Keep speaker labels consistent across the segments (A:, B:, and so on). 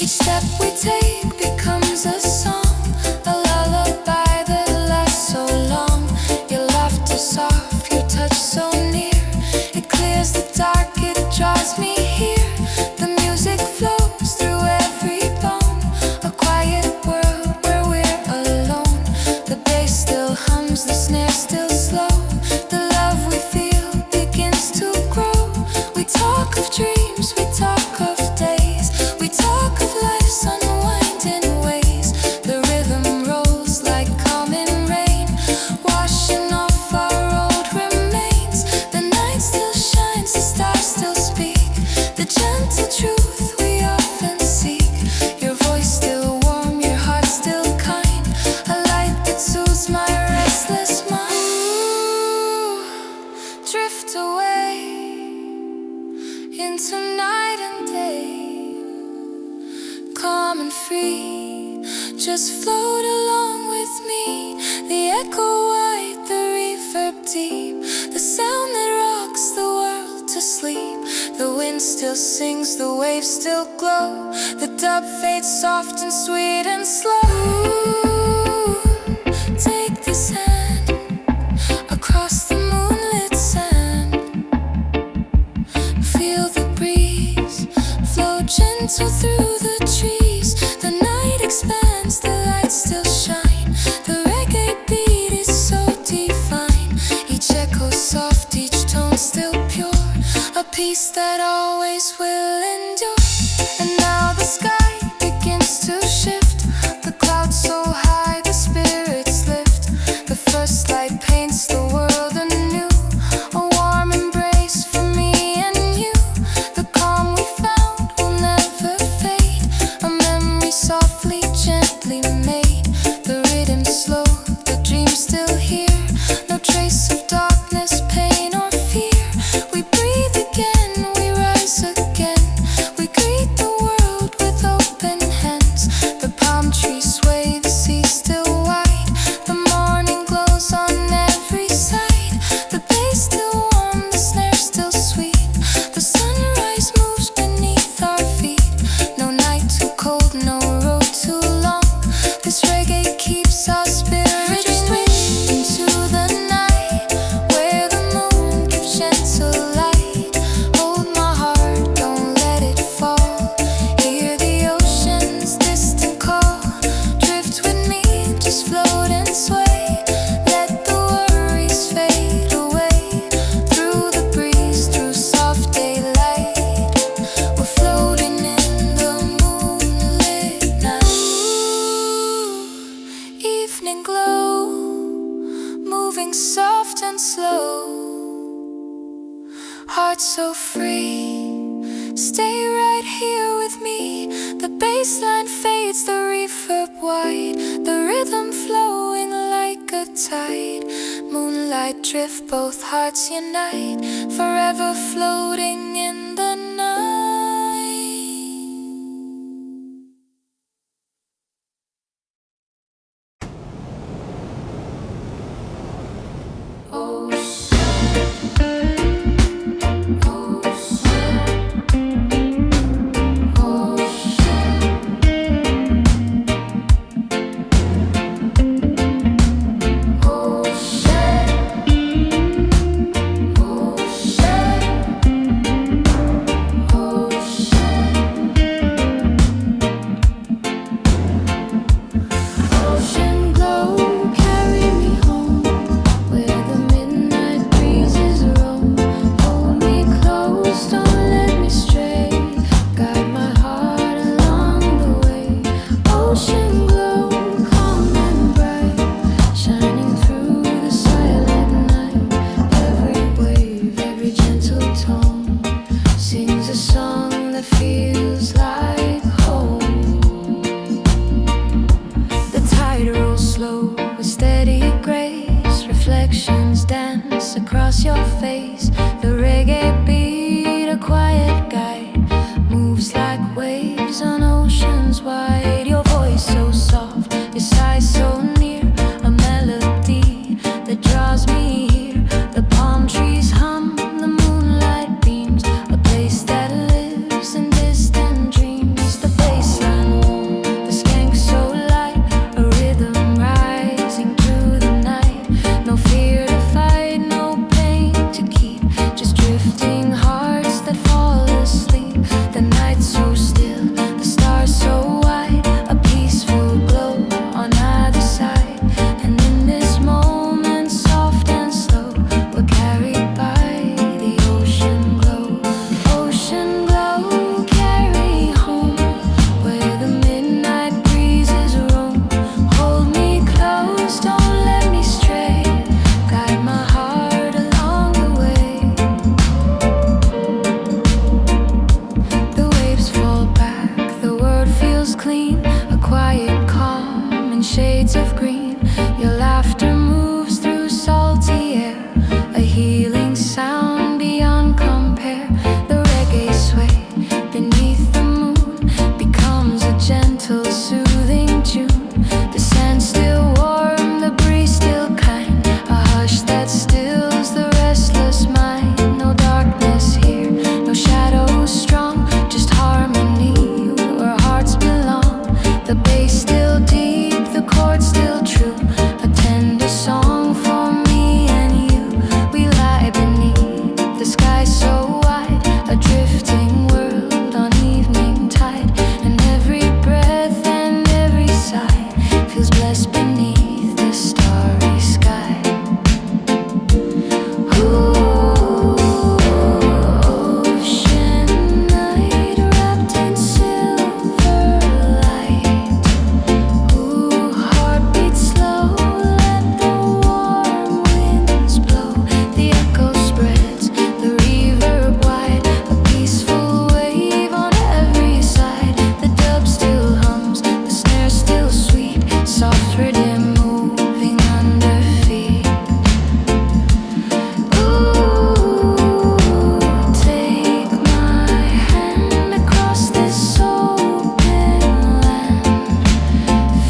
A: Each step we take becomes a song, a lullaby that lasts so long. Your laughter soft, your touch so near. It clears the dark, it draws me here. The music flows through every bone. A quiet world where we're alone. The bass still hums, the snare still slow. The love we feel begins to grow. We talk of dreams, we talk of days. We talk of life's unwinding ways. The rhythm rolls like coming rain, washing off our old remains. The night still shines, the stars still speak. The gentle truth we often seek. Your voice still warm, your heart still kind. A light that soothes my restless mind. Ooh, drift away into night and day. Calm and free, just float along with me. The echo wide, the reverb deep. The sound that rocks the world to sleep. The wind still sings, the waves still glow. The dub fades soft and sweet and slow. Ooh, take this hand across the moonlit sand. Feel the breeze flow gentle through the trees. The night expands, the lights still shine. The reggae beat is so divine. Each echo soft, each tone still pure. A peace that always will endure. And now the sky begins to shift. The clouds so high, the spirits lift. The first light paints the world anew. A warm embrace for me and you. The calm we found will never fade. A memory softly, gently made. The rhythm slow, the dream still here. No trace of darkness, pain or fear. We breathe again, we rise again. We greet the world with open hands. The palm trees sway, the sea still wide. The morning glows on every side. The bass still warm, the snare still sweet. The sunrise moves beneath our feet. No night too cold, no road too long. This reggae keeps our spirits sweet. Into the night where the moon gives gentle light. Hold my heart, don't let it fall. Hear the ocean's distant call. Drift with me, just float and sway. Let the worries fade away. Through the breeze, through soft daylight. We're floating in the moonlit night. Ooh, evening glow, moving soft and slow. Heart so free, stay right here with me. The bassline fades, the reverb wide. The rhythm flowing like a tide. Moonlight drift, both hearts unite. Forever floating in the night. Across your face, the reggae beat, a quiet guide, moves like waves on oceans wide. Your voice so soft, your sighs so near, a melody that draws me here. The palm trees hum, the moonlight beams, a place that lives in distant dreams. The baseline windows clean, a quiet calm in shades of green. Your laughter moves through salty air, a healing sound beyond compare. The reggae sway beneath the moon becomes a gentle, soothing tune. The sand still warm, the breeze still kind, a hush that stills the restless mind. No darkness here, no shadows strong, just harmony where hearts belong. The bass still deep, the chords still true, a tender song for me and you. We lie beneath the sky so wide, a drifting world on evening tide, and every breath and every sigh feels blessed beneath the starry sky. Ocean night wrapped in silver light. Heartbeat slow, let the warm winds blow. The echo spreads, the reverb wide, a peaceful wave on every side. The dub still hums, the snare still sweet, soft rhythm moving under feet. Ooh, take my hand across this open land.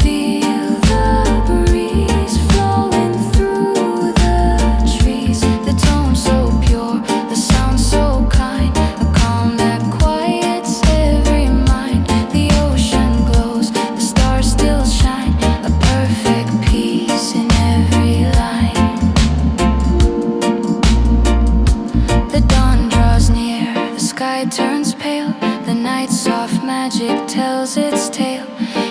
A: Feel the breeze flowing through the trees. The tone so pure, the sound so kind, a calm that quiets every mind. The ocean glows, the stars still shine, a perfect peace in every line. The dawn draws near, the sky turns pale, the night's soft magic tells its tale.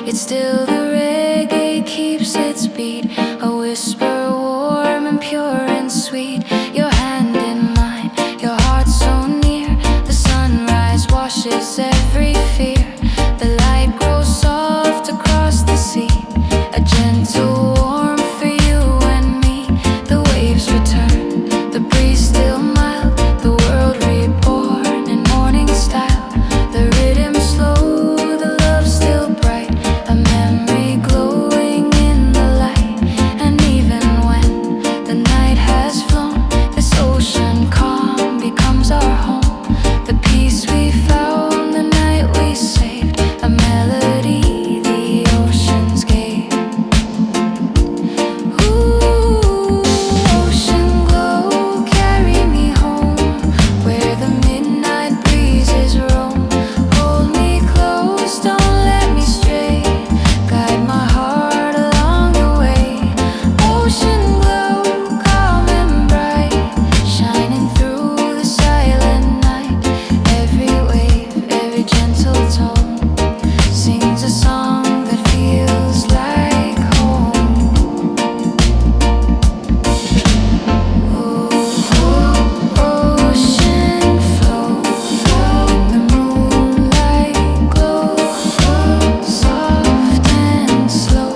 A: It's still the reggae keeps its beat, a whisper warm and pure and sweet. Your hand in mine, your heart so near, the sunrise washes every fear. The light grows soft across the sea, a gentle warmth for you and me. The waves return, the breeze still mild, the world reborn in morning style. The rhythm slow, the love still bright, a memory glowing in the light. And even when the night has flown, this ocean calm becomes our home. The peace we found, the night we saved, a melody the oceans gave. Ooh, ocean glow, carry me home where the midnight breezes roam. Hold me close, don't let me stray, guide my heart along the way. Ocean glow, calm and bright, shining through the silent night. Every wave, every gentle tone sings a song that feels like home. Ocean flow, the moonlight glow, soft and slow,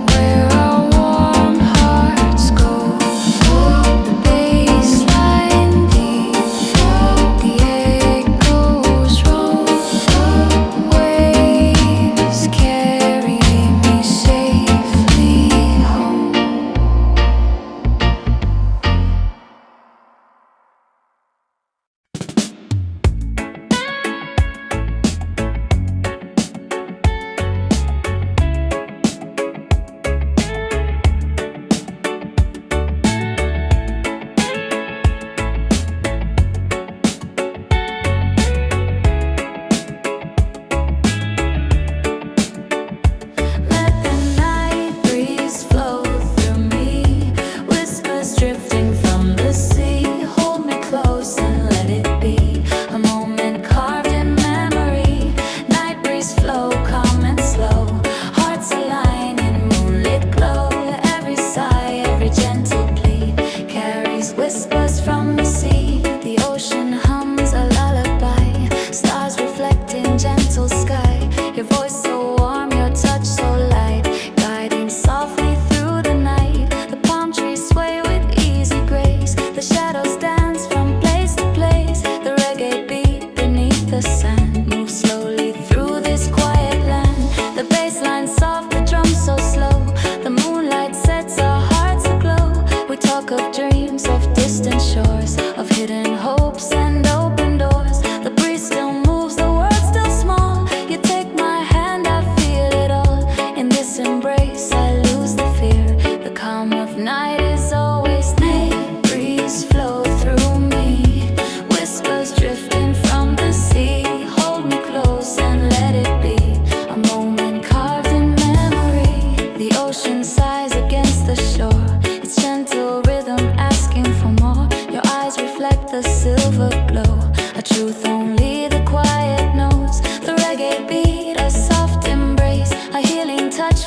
A: where our warm hearts go. The bassline deep, the echoes roll, waves carry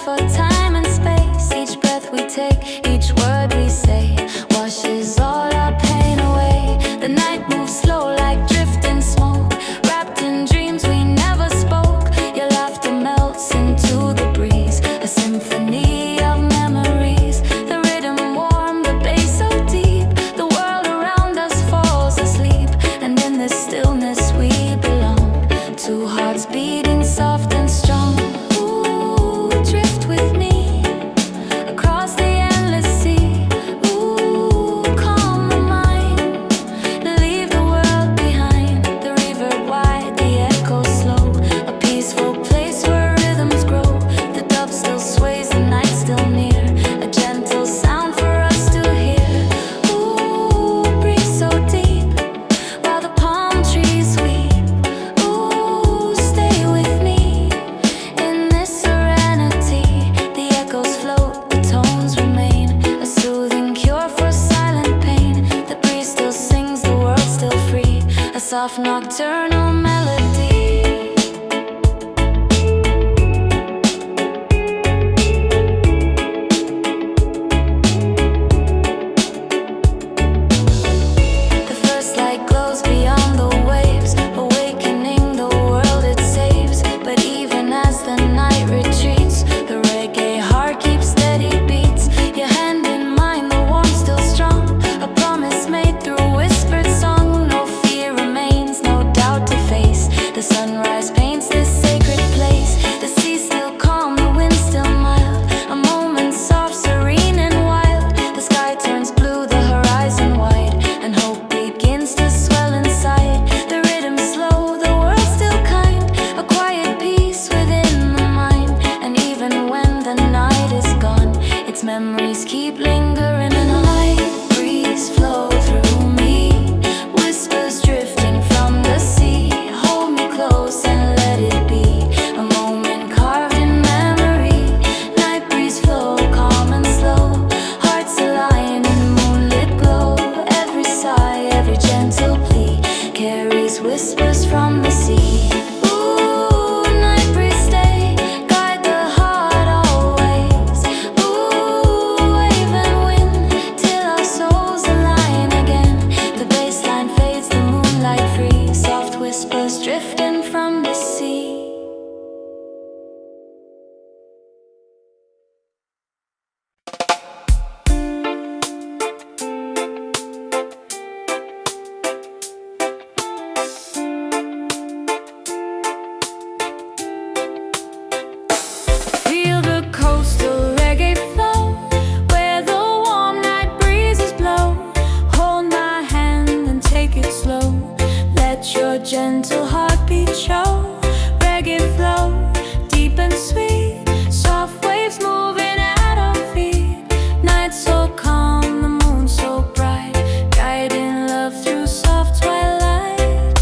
A: for time and space. Each breath we take, each word we say, washes all our pain away. The night moves slow like drifting smoke, wrapped in dreams we never spoke. Your laughter melts into the breeze, a symphony of memories. The rhythm warm, the bass so deep. The world around us falls asleep, and in this stillness we belong. Two hearts beating soft and strong. Ooh, drift with me across the endless sea. Ooh, calm the mind, leave the world behind. The river wide, the echo slow, a peaceful place where rhythms grow. The dove still sways, the night still near, a gentle sound for us to hear. Ooh, breeze so deep while the palm trees weep. Ooh, stay with me in this serenity. The echoes float, the tones remain, a soothing cure for silent pain. The breeze still sings, the world still free, a soft nocturnal melody. The first light glows beyond the waves, awakening the world it saves. But even as the night retreats, the reggae heart keeps steady beats. Your hand in mine, the warmth still strong, a promise made through whispered song. No fear remains, no doubt to face. The sunrise paints this sacred place. The sea still calm, the wind still mild, a moment soft, serene and wild. The sky turns blue, the horizon wide, and hope begins to swell inside. The rhythm slow, the world still kind, a quiet peace within the mind. And even when the night is gone, its memories keep lingering. And a light breeze flow through me, whispers drifting from the sea. Hold me close and let it be, a moment carved in memory. Night breeze flow, calm and slow, hearts align in moonlit glow. Every sigh, every gentle plea carries whispers from the sea. Ooh, night breeze stay, guide the heart always. Ooh, wave and wind till our souls align again. The baseline fades, the moonlight free, soft whispers drifting from the sea. Feel the coastal reggae flow, where the warm night breezes blow. Hold my hand and take it slow, let your gentle heartbeat show. Reggae flow, deep and sweet, soft waves moving at our feet. Night so calm, the moon so bright, guiding love through soft twilight.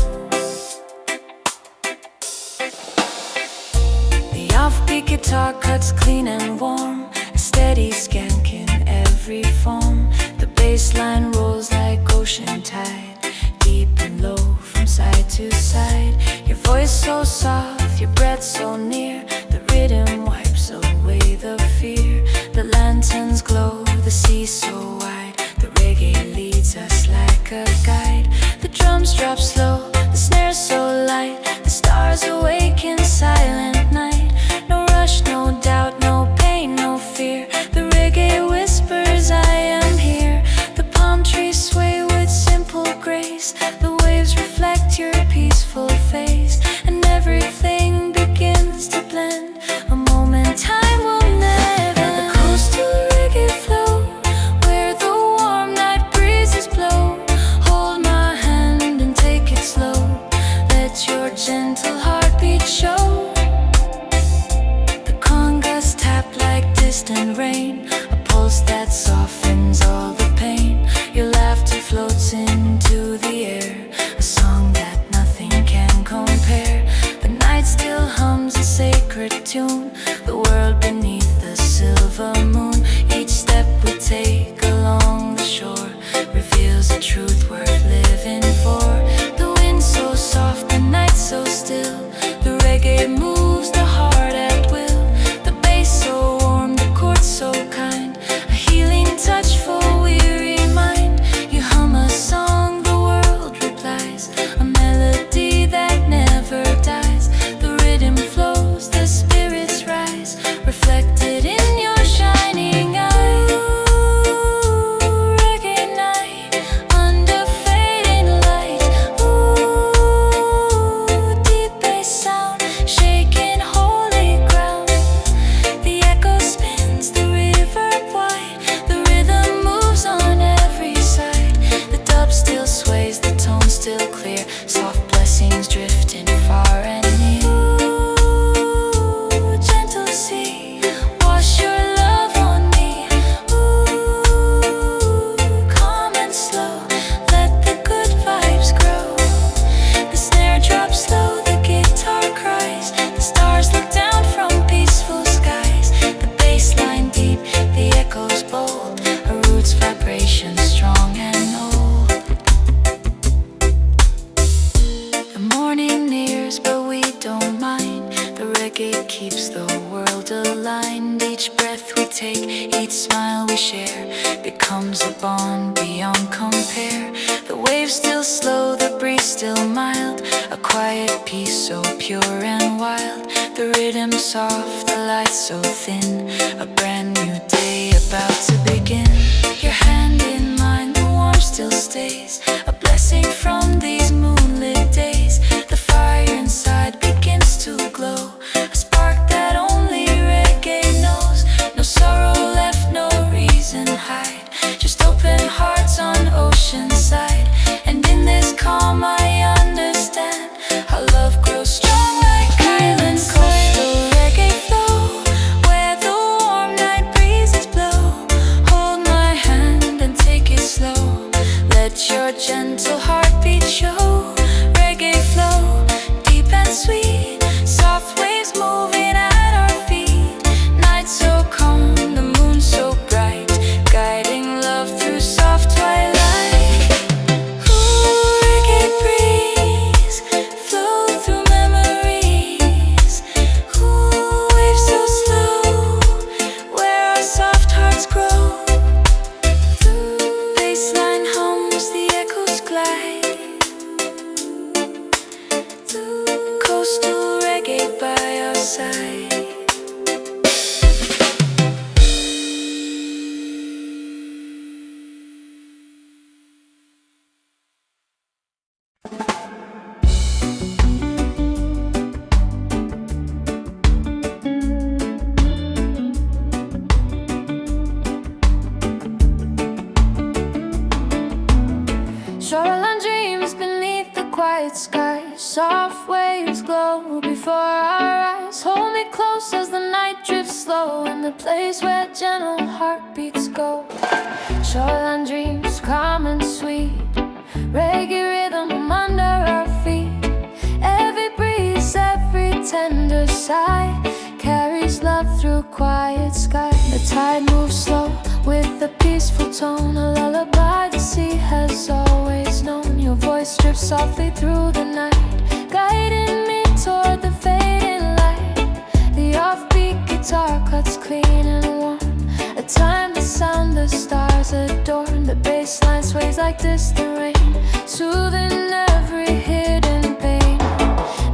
A: The offbeat guitar cuts clean and warm, a steady skank in every form. The bass line rolls like ocean tide, deep and low from side to side. Your voice so soft, your breath so near, the rhythm wipes away the fear. The lanterns glow, the sea so wide, the reggae leads us like a guide. The drums drop slow, the snare so light, the stars awake in silent night. No rush, no doubt, no pain, no fear. The reggae whispers, I am here. The palm trees sway with simple grace, the waves reflect your peaceful face, and everything begins to blend, a moment time will never end. The coastal reggae flow, where the warm night breezes blow. Hold my hand and take it slow, let your gentle heartbeat show. The congas tap like distant rain, a pulse that softens all the pain. Your laughter floats into the air, a song that nothing can compare. The night still hums a sacred tune, the world beneath the silver moon. Each step we take along the shore reveals a truth worth living for. The wind so soft, the night so still, the reggae moves the heart at will. The bass so the world aligned. Each breath we take, each smile we share becomes a bond beyond compare. The waves still slow, the breeze still mild, a quiet peace so pure and wild. The rhythm soft, the light so thin, a brand new day about to begin. Your hand in mine, the warmth still stays, a blessing from these moonlit days. The fire inside begins to glow, a spark that only reggae knows. No sorrow left, no reason hide, just open hearts on ocean side. And in this calm I understand how love grows strong like island coastal reggae flow, where the warm night breezes blow. Hold my hand and take it slow, let your gentle heartbeat show. Reggae flow, deep and sweet, soft waves moving at our feet. Night so calm, the moon so bright, guiding love through soft twilight. Ooh, reggae breeze, flow through memories. Ooh, waves so slow, where our soft hearts grow. Baseline hums, the echoes glide. Coastal reggae by our side.
B: Shoreline dreams beneath the quiet sky. Soft waves glow before our eyes. Hold me close as the night drifts slow, in the place where gentle heartbeats go. Shoreline dreams calm and sweet, reggae rhythm under our feet. Every breeze, every tender sigh carries love through quiet sky. The tide moves slow with a peaceful tone, a lullaby the sea has always known. Your voice drips softly through the night, guiding me toward the fading light. The offbeat guitar cuts clean and warm, a timeless sound the stars adorn. The bass line sways like distant rain, soothing every hidden pain.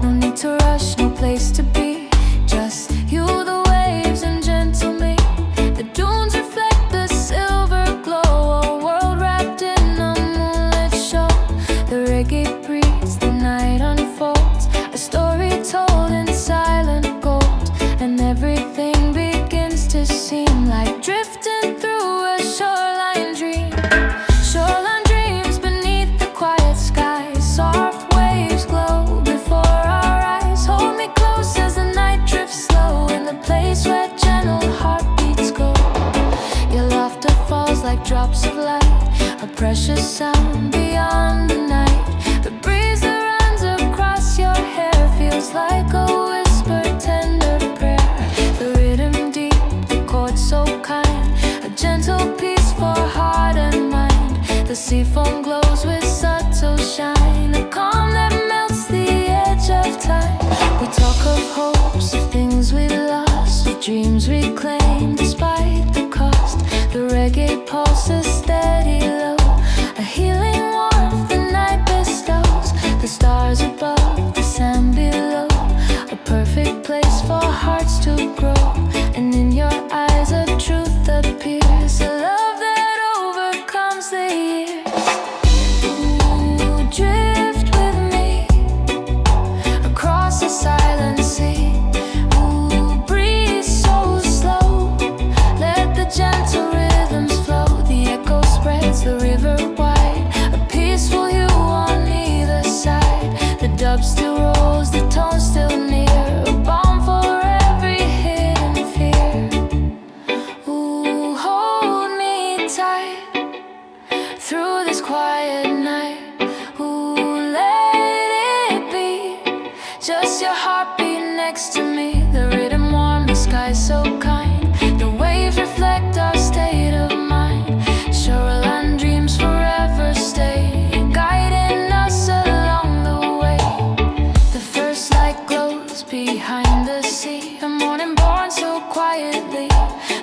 B: No need to rush, no place to be, just you, the waves, and gentle me. The dunes reflect the silver glow, a world wrapped in a moonlit show. The reggae breathes, the night unfolds, a story told in silent gold. And everything begins to seem like drifting through a shoreline dream. Shoreline dreams beneath the quiet sky. Soft waves glow before our eyes. Hold me close as the night drifts slow, in the place where gentle heartbeats go. Your laughter falls like drops of light, a precious sound beyond the night. The breeze that runs across your hair feels like a whispered tender prayer. The rhythm deep, the chord so kind, a gentle peace for heart and mind. The sea foam glows with subtle shine, a calm that melts the edge of time. We talk of hopes, of things we lost, of dreams we claim despite the cost. The reggae pulses steady low, a healing warmth the night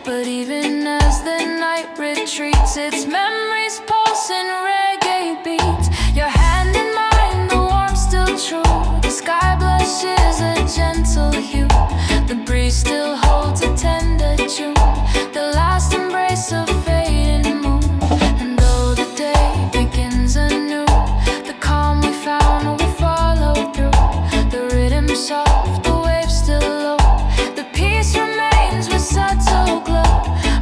B: But even as the night retreats, its memories pulse in reggae beats. Your hand in mine, the warmth still true. The sky blushes a gentle hue. The breeze still holds a tender tune. The last embrace of fading moon. And though the day begins anew, the calm we found will follow through. The rhythm soft, the waves still low. The peace remains with subtle glow.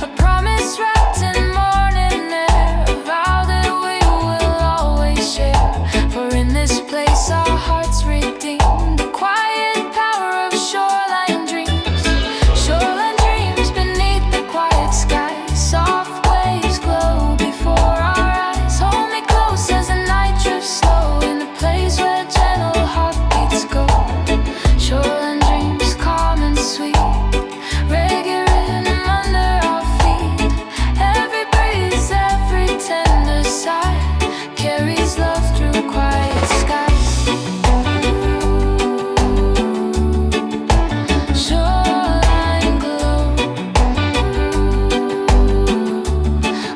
B: A promise wrapped in morning air. A vow that we will always share. For in this place our hearts redeem the quiet power of shoreline dreams. Shoreline dreams beneath the quiet sky. Soft waves glow before our eyes. Hold me close as the night drifts slow. In the place where gentle heartbeats go. Shoreline dreams calm and sweet. Reggae rhythm under our feet. Every breeze, every tender sigh carries love through quiet skies. Shoreline glow,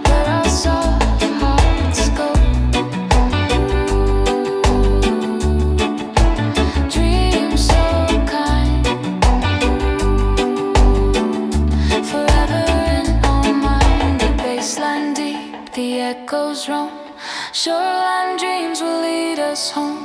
B: where our soft hearts go. Dreams so kind, forever in our mind. The baseline deep, the echoes roam. Shoreline dreams will lead us home.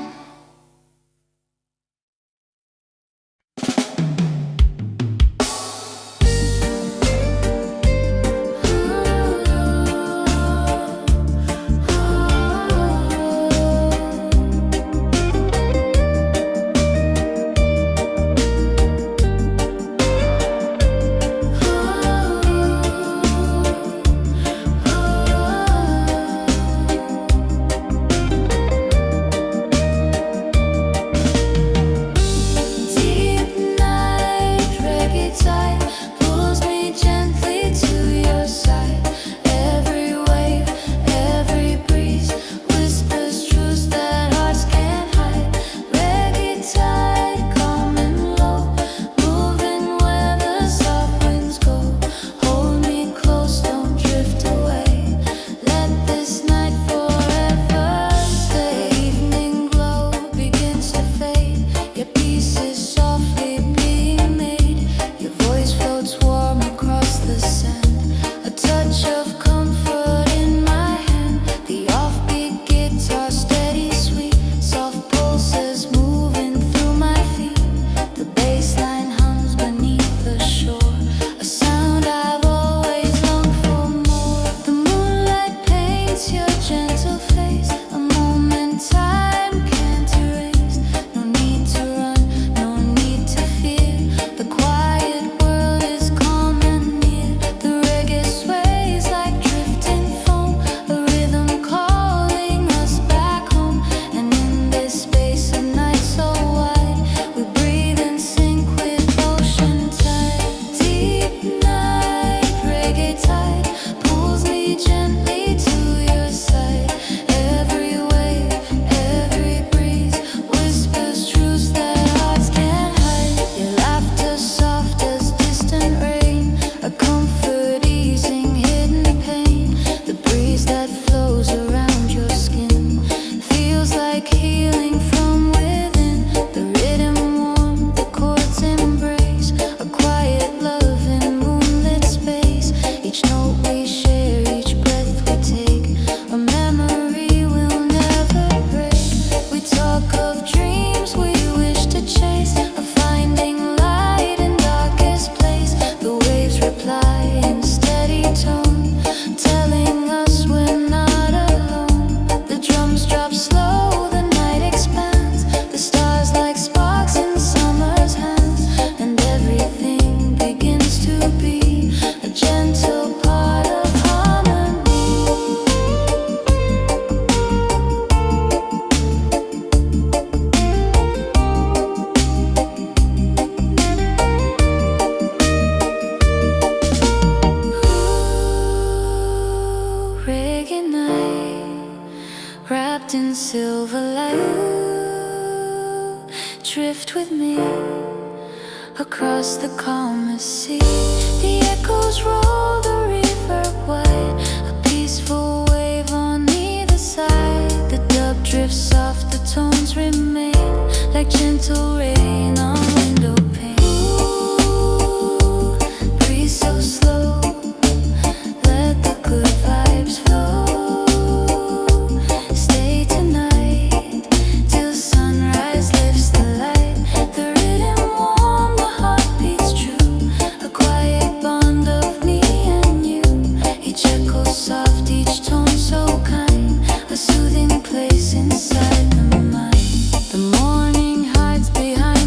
B: wrapped in silver light. Drift with me across the calmest sea. The echoes roll gentle rain on window pane. Ooh, breathe so slow, let the good vibes flow. Stay tonight till sunrise lifts the light. The rhythm warm, the heart beats true. A quiet bond of me and you. Each echo soft, each tone so kind. A soothing place inside the mind. The morning hides behind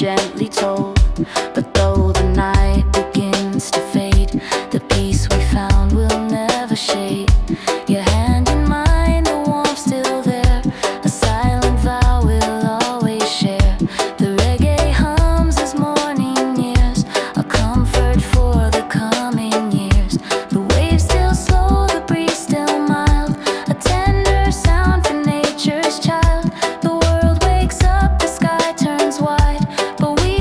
B: gently told. But though the night begins to fade, the peace we found will never shade. Your hand in mine, the warmth still there, a silent vow we'll always share. The reggae hums as morning nears, a comfort for the coming years. The waves still slow, the breeze still mild, a tender sound for nature's child. The world wakes up, the sky turns wide, but we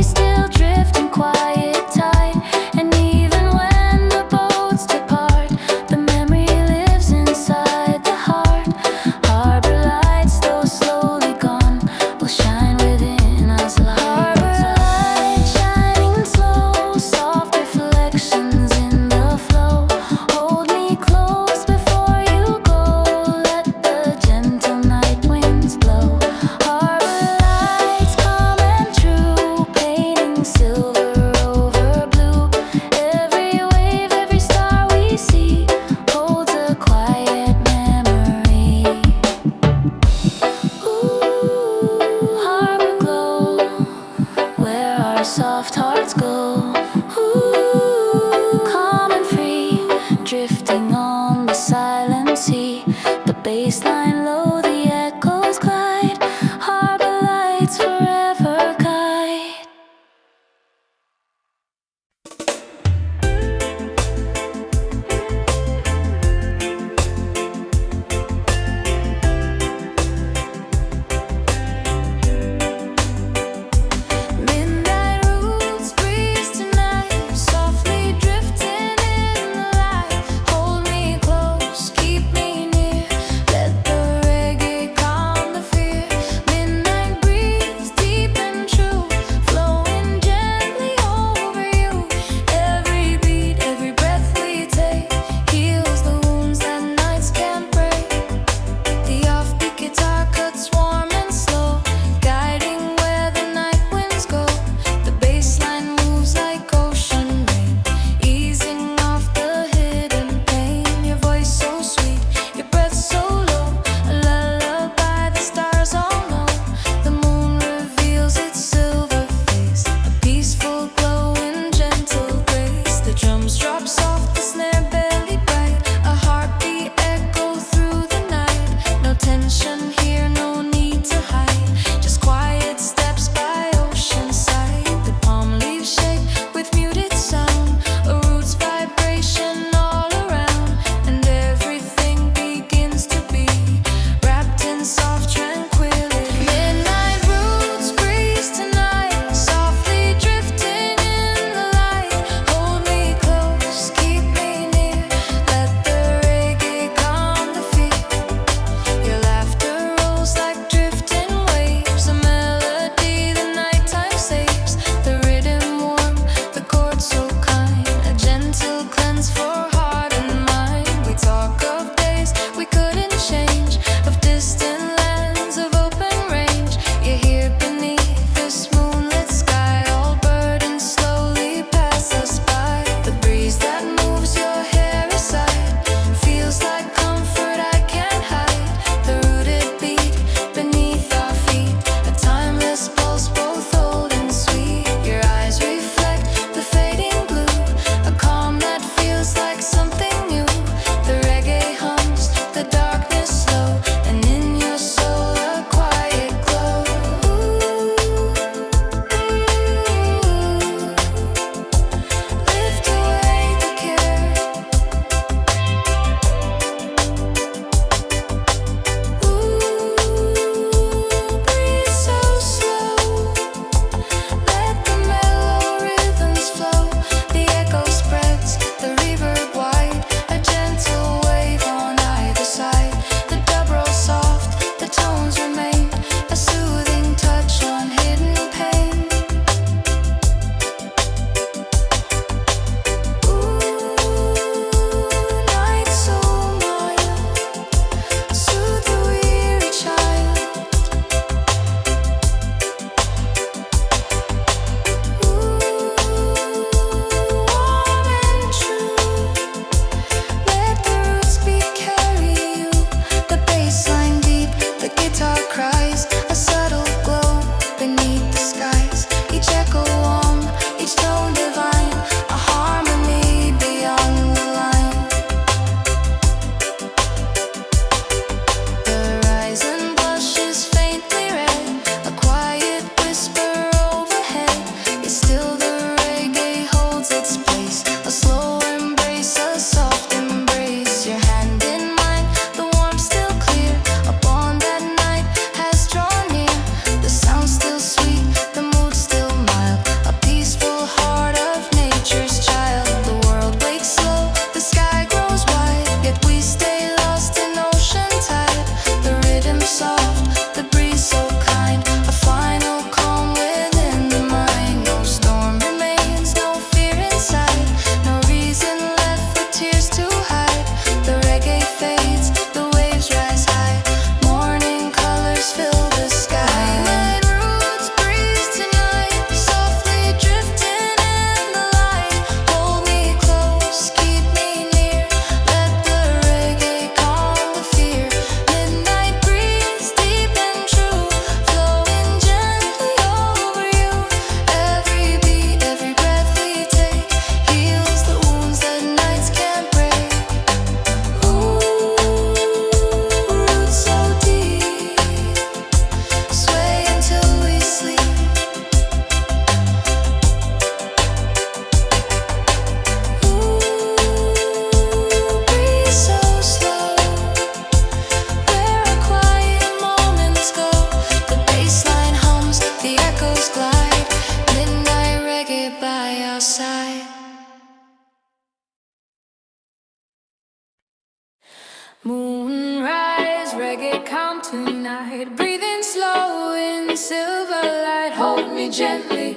B: Moonrise, reggae come tonight. Breathing slow in silver light. Hold me gently,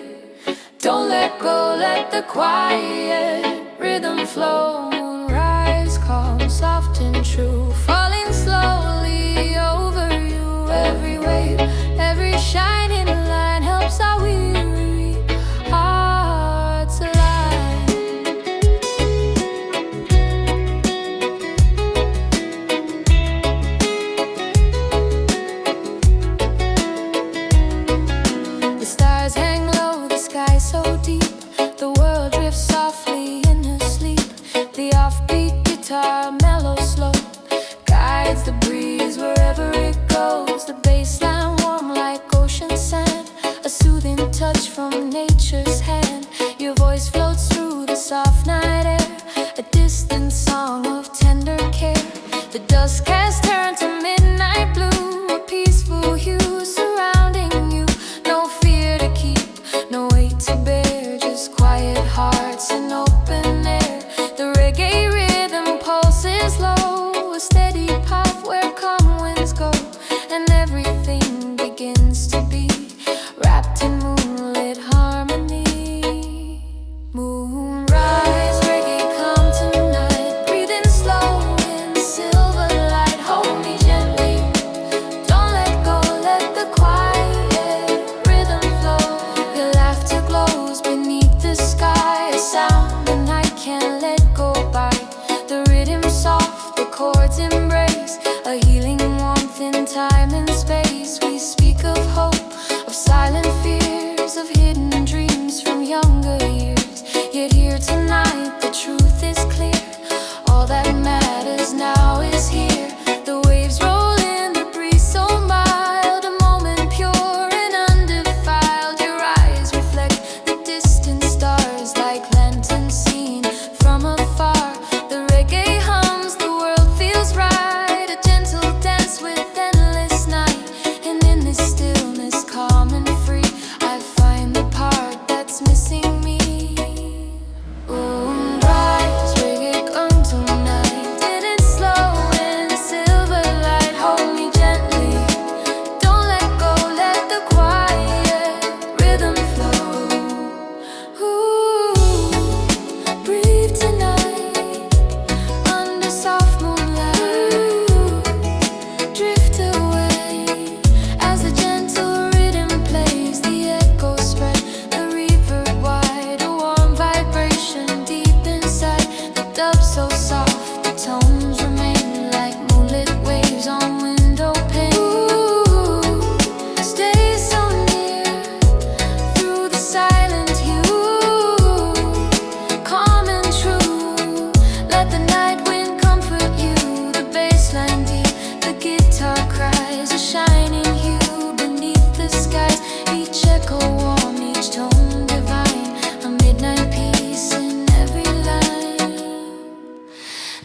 B: don't let go, let the quiet rhythm flow. Moonrise, calm, soft and true. Falling slowly over you. Every wave, every shining line helps our weary hearts align. The stars hang low, the sky so deep. The world drifts softly in her sleep. The offbeat guitar, mellow slow, guides the breeze wherever it goes. The bassline warm like ocean sand, a soothing touch from nature's hand. Your voice floats through the soft night air, a distant song of tender care. The dusk has turned to midnight blue, a peaceful hue surrounding you. No fear to keep, no weight to bear, just quiet hearts and open air. The reggae rhythm pulses low, a steady pop where calm winds go, and everything begins to be wrapped in moonlit harmony. Moonrise, reggae come tonight. Breathing slow in silver light. Hold me gently, don't let go, let the quiet rhythm flow. Your laughter glows beneath the sky, a sound the night can't let go by. The rhythm soft, the chords embrace, a healing warmth in time and space. We speak of hope, of silent fears, of hidden dreams from younger years. Yet here tonight the truth is clear, all that matters now is here. The waves roll in, the breeze so mild, a moment pure and undefiled. Your eyes reflect the distant stars like lanterns seen from afar. The reggae hums, the world feels right, a gentle dance with endless night. And in this stillness, calm and free, I find the part that's missing me. Moonrise, reggae come tonight. Didn't slow in silver light. Hold me gently, don't let go, let the quiet rhythm flow. Ooh, breathe tonight under soft moonlight. Drift away as the gentle rhythm plays. The echo spread, the reverb wide, a warm vibration deep inside. The dub so soft, the tones remain like moonlit waves on window pane. Ooh, stay so near through the silent hue, calm and true. Let the night wind comfort you. The bassline deep, the guitar cries, a shining hue beneath the skies. Each echo warm, each tone divine, a midnight peace in every line.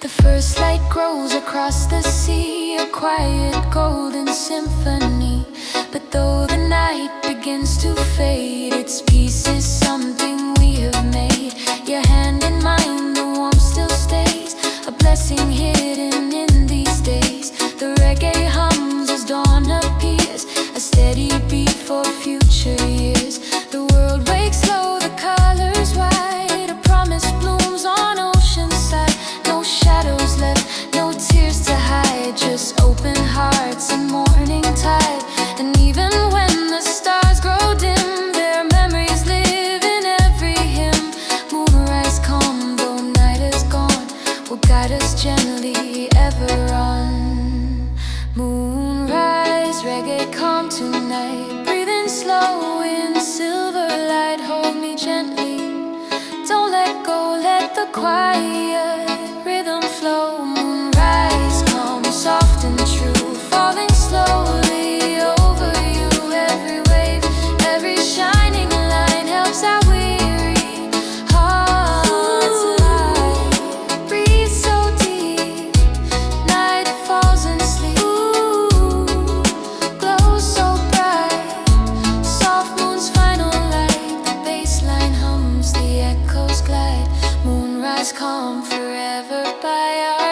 B: The first light grows across the sea, a quiet golden symphony. But though the night begins to fade, its peace is something we have made. Your hand in mine, the warmth still stays, a blessing hidden in these days. The reggae hums as dawn appears, a steady beat for future years. The world wakes slow, the colors white, a promise blooms on ocean side. No shadows left, no tears to hide, just open hearts and morning tide. And even when the stars grow dim, their memories live in every hymn. Moonrise calm, though night is gone, will guide us gently ever on. Moonrise, reggae come tonight. Breathing slow in silver light. Hold me gently, don't let go, let the quiet rhythm flow. Moonrise calm, soft and true, falling slowly over you. Every wave, every shining line helps our weary hearts alive. Breathe so deep, night falls in sleep. Ooh, glow so bright, soft moon's final light. The bassline hums, the echoes glide. Moonrise calm forever by our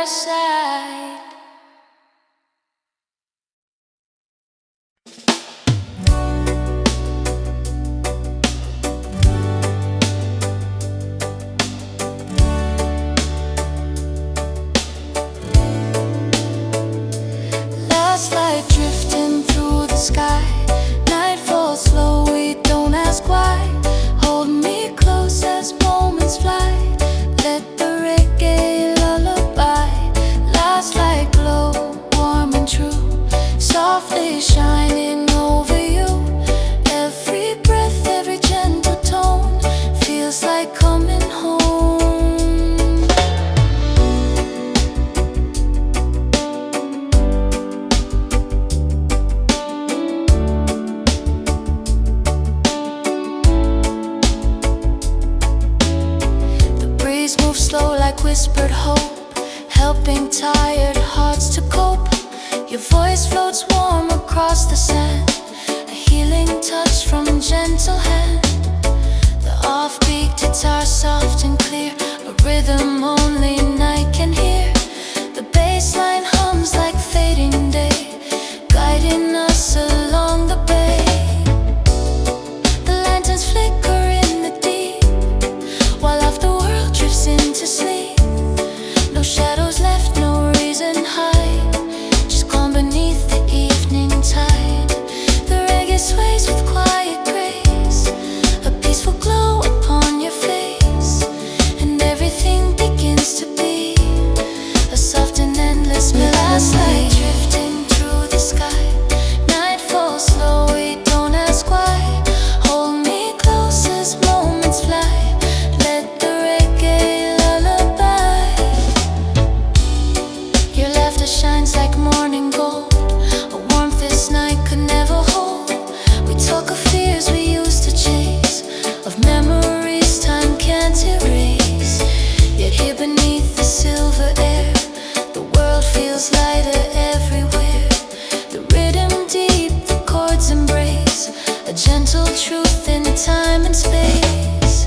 B: like whispered hope, helping tired hearts to cope. Your voice floats warm across the sand, a healing touch from a gentle hand. The offbeat guitar soft and clear, a rhythm only night can hear. The bass line hums like fading day, guiding us along the bay. The lanterns flicker in the deep, while half the world drifts into sleep. No shadows left, no reason hide, just calm beneath the evening tide. The reggae sways with quiet grace, a peaceful glow upon your face, and everything begins to be a soft and endless melody. Drifting through the sky, night falls slow, we don't ask why. Hold me close as moments fly, let the reggae lullaby. Your laughter shines like morning gold, a warmth this night could never hold. We talk of fears we used to chase, of memories time can't erase. Yet here beneath the silver air, the world feels lighter everywhere. The rhythm deep, the chords embrace, a gentle truth in time and space.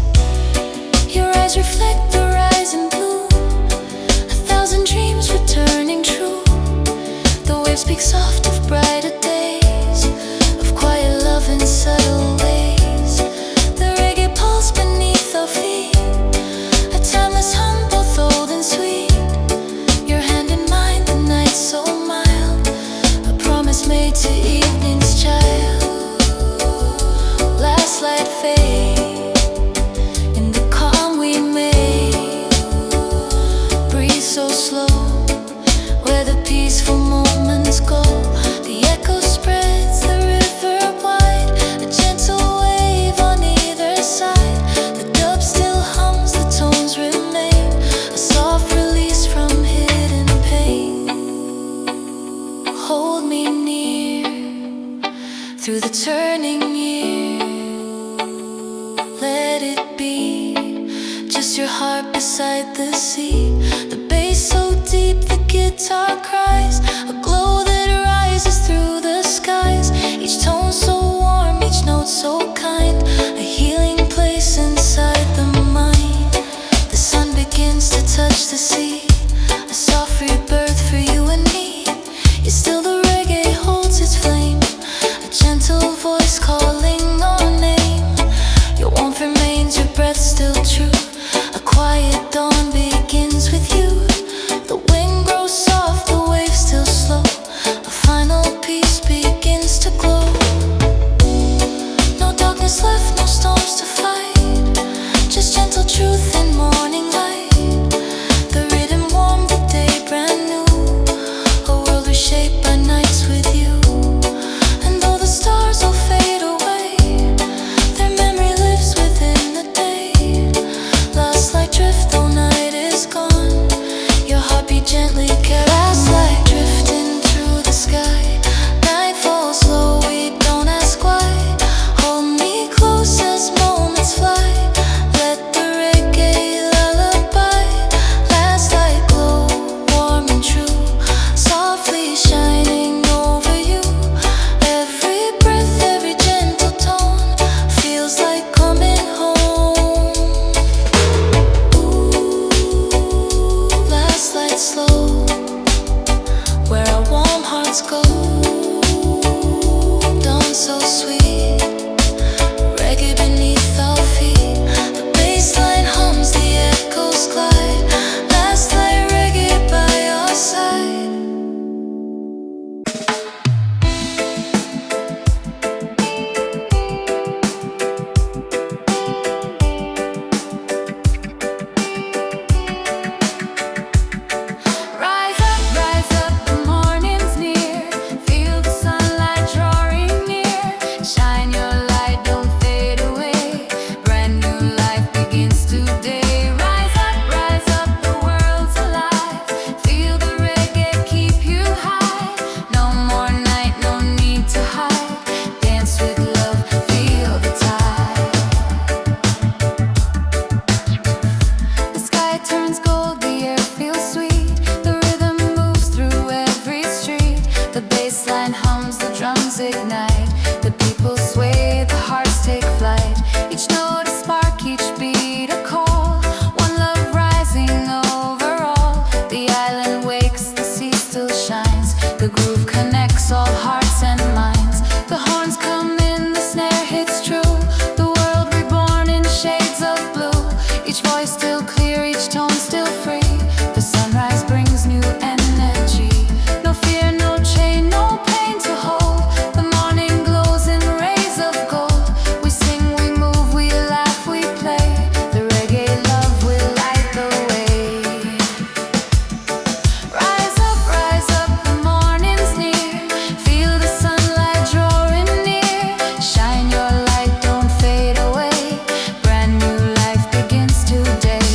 B: Your eyes reflect the rising blue, a thousand dreams returning true. The waves speak soft of brighter days, of quiet love in subtle ways. The reggae pulse beneath our feet, a timeless hum both old and sweet. Your hand in mine, the night so mild, a promise made to evening's child. Last light fade in the calm we made. Breathe so slow, where the peaceful moments go. The echo spreads the river wide, a gentle wave on either side. The dub still hums, the tones remain, a soft release from hidden pain. Hold me near through the turning year. Let it be just your heart beside the sea. The bass so deep, the guitar cries, a glow that rises through the skies. Each tone so warm, each note so kind, a healing place inside the mind. The sun begins to touch the sea, a soft rebirth for you and me. Yet still the reggae holds its flame, a gentle voice calling our name. Your warmth remains, your breath still true, a quiet dawn begins with you. The wind grows soft, the waves still slow, a final piece begins to glow. No dark people sway, the hearts take flight. Each note a spark, each beat a call. One love rising over all. The island wakes, the sea still shines. The groove connects all hearts and minds. The horns come in, the snare hits true. The world reborn in shades of blue. Each voice still clear, each tone still free. The sunrise brings new energy. No fear, no chain, no pain to hold. The morning glows in rays of gold. We sing, we move, we laugh, we play. The reggae love will light the way. Rise up, the morning's near. Feel the sunlight drawing near. Shine your light, don't fade away. Brand new life begins today.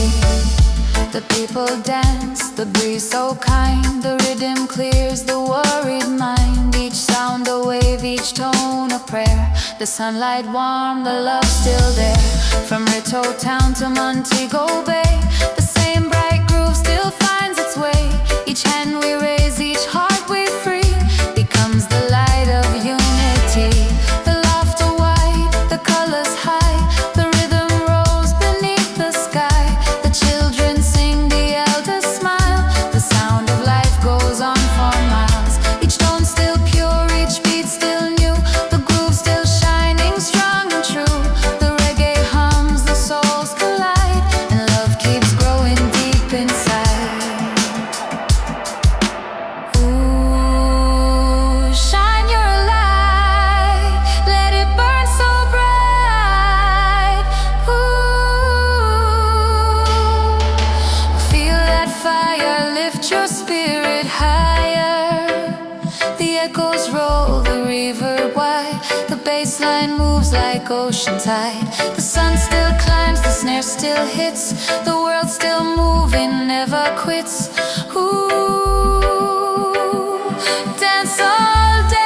B: The people dance, the breeze so kind. The rhythm clears the worried mind. Each sound a wave, each tone a prayer. The sunlight warm, the love still there. From Rito Town to Montego Bay, the same bright groove still finds its way. Each hand we raise, each heart we free, becomes the light of unity. The laughter wide, the colors high. The rhythm rose beneath the sky. The children sing, the elders smile. The sound of life goes on for miles. Each tone still pure, each beat still new. The groove still shining strong and true. The reggae hums, the souls collide, and love keeps growing deep inside. Ooh, shine your light, let it burn so bright. Ooh, feel that fire, lift your spirit higher. The echoes roll, the reverb wide. The bass line moves like ocean tide. The sun still climbs, the snare still hits. The world still moving, never quits. Ooh, dance all day.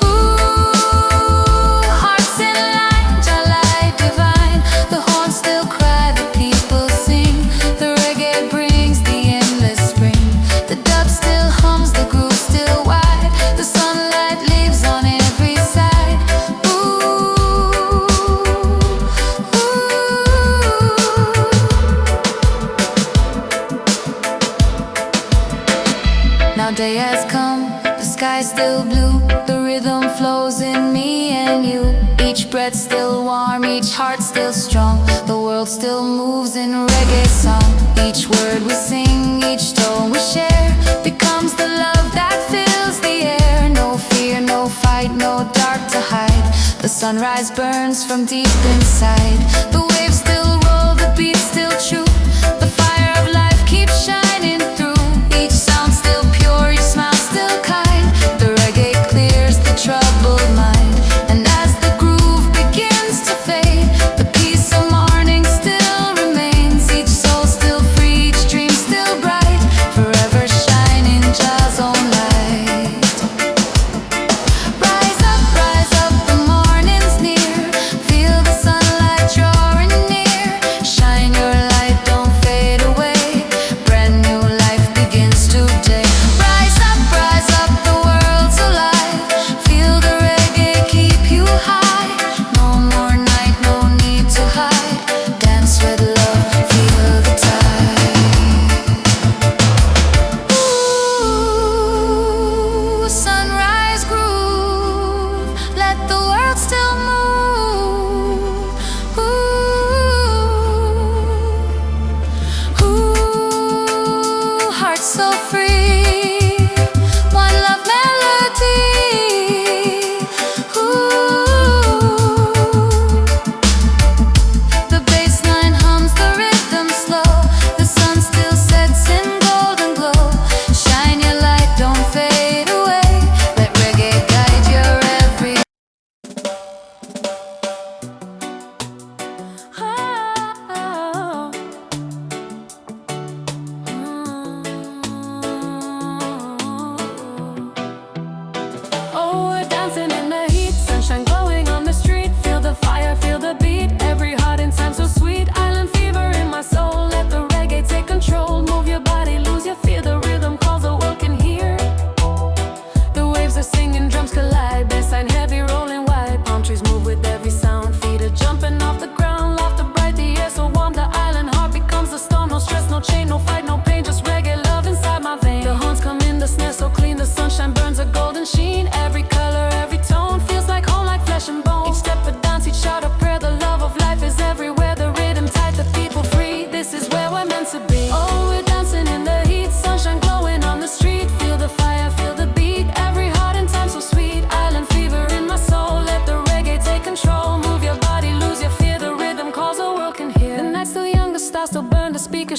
B: Ooh, hearts in line, your light divine. The horns still cry, the people sing. The reggae brings the endless spring. The dub still hums, the groove still wide. The sunlight lives on every side. Ooh, now day has come, the sky's still blue. The rhythm flows in me and you. Each breath still warm, each heart still strong. The world still moves in reggae song. Each word we sing, each tone we share, becomes the love that fills the air. No fear, no fight, no dark to hide. The sunrise burns from deep inside. The waves still roll, the beat still true. The fire of life keeps shining through. Each sound still pure, each smile still kind. The reggae clears the troubled mind. And as the groove begins to fade, the peace of morning still remains. Each soul still free, each dream still bright, forever shining Jah's own light. Rise up, the morning's near. Feel the sunlight drawing near. Shine your light, don't fade away. Brand new life begins today. Rise up, the world's alive. Feel the reggae keep you high. No more night, no need to hide. Dance with love, feel the tide. Ooh, sunrise groove, let the world still move. Ooh, hearts so free, one love melody. Ooh, the bass line hums, the rhythm slow. The sun still sets in golden glow. Shine your light, don't fade away. Let reggae guide your every. Oh, we're dancing in the heat, sunshine glowing on the street. Feel the fire, feel the beat. Every heart in time so sweet. Island fever in my soul. Let the reggae take control. Move your body, lose your fear. The rhythm calls, the world can hear. The waves are singing, drums collide.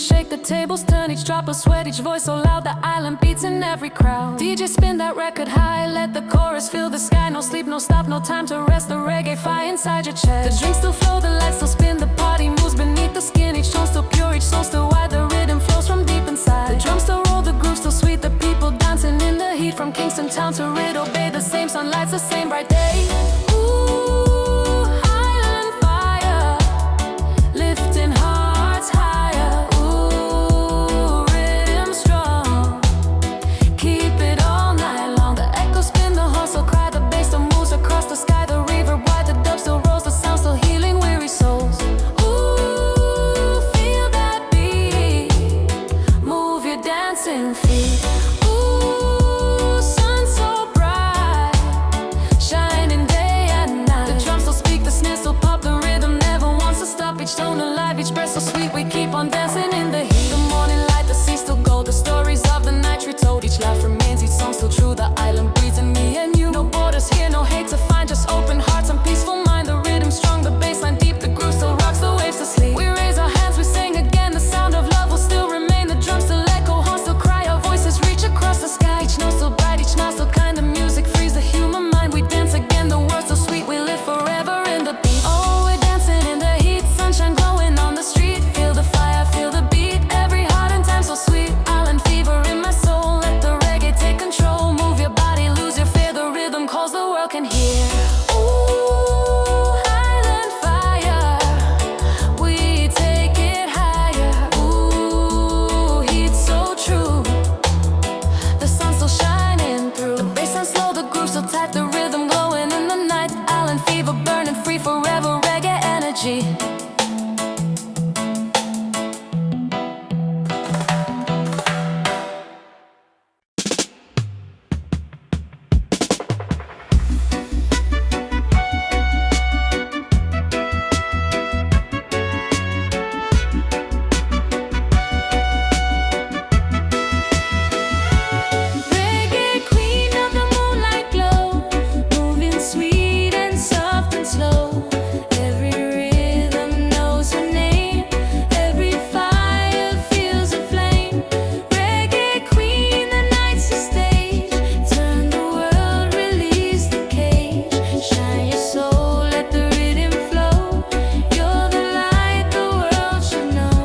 B: shake the tables, turn each drop of sweat, each voice so loud the island beats in every crowd. DJ spin that record high, let the chorus fill the sky. No sleep, no stop, no time to rest, the reggae fire inside your chest. The drinks still flow, the lights still spin, the party moves beneath the skin. Each tone still pure, each soul still wide, the rhythm flows from deep inside. The drums still roll, the groove still sweet, the people dancing in the heat. From Kingston town to Riddle Bay, the same sunlight's the same bright day. Ooh, island fire, lifting hearts higher. Ooh, rhythm strong, keep it all night long. The echoes spin, the horns still cry, the bass still moves across the sky. The reverb wide, the dub still rolls, the sound still healing weary souls. Ooh, feel that beat, move your dancing feet. Ooh, sun so bright, shining day and night. The drums still speak, the snares still pop, the rhythm never wants to stop. Each tone alive, each breath so sweet, we keep on dancing in the heat. The morning light, the sea still gold, the stories of the night retold. Each laugh remains, each song still true. The island breathes in me and you. No borders here, no hate to find, just open hearts and peaceful mind. The rhythm strong, the bassline deep, the groove still rocks the waves to sleep. We raise our hands, we sing again, the sound of love will still remain. The drums still echo, horns still cry, our voices reach across the sky. Each note still bright, each mouth still kind, the music frees the human mind. We dance again, the words so sweet, we live forever in the beat. Oh, we're dancing in the heat, sunshine glowing on the street. Feel the fire, feel the beat, every heart and time so sweet. Island fever in my soul, let the reggae take control. Move your body, lose your fear, the rhythm calls, the world can hear. Ooh, island fire, we take it higher. Ooh, heat so true, the sun still shining through. The bassline slow, the groove still tight, the rhythm glowing in the night. Island fever burning free forever, reggae energy. Reggae queen of the moonlight glow, moving sweet and soft and slow. Every rhythm knows her name, every fire feels a flame. Reggae queen, the night's a stage. Turn the world, release the cage. Shine your soul, let the rhythm flow. You're the light the world should know.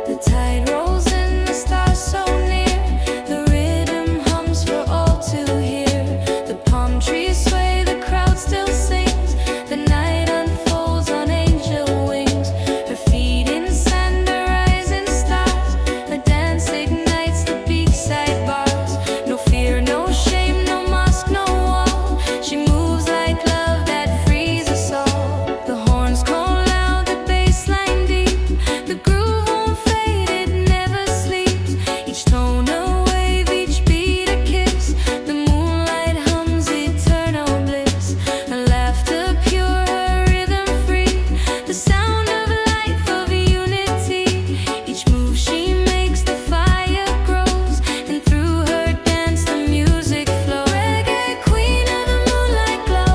B: The tide rolls in, the stars so near. The rhythm hums for all to hear. The palm trees sway, the crowd still sings. The night unfolds on angel wings. Her feet in sand, her eyes in stars. Her dance ignites the beachside bars. No fear, no shame, no mask, no wall. She moves like love that frees us all. The horns call loud, the bassline deep. The groove won't fade, it never sleeps. Each tone a wave, each beat a kiss. The moonlight hums eternal bliss. Her laughter pure, her rhythm free. The sound of life, of unity. Each move she makes, the fire grows. And through her dance, the music flows. Reggae queen of the moonlight glow,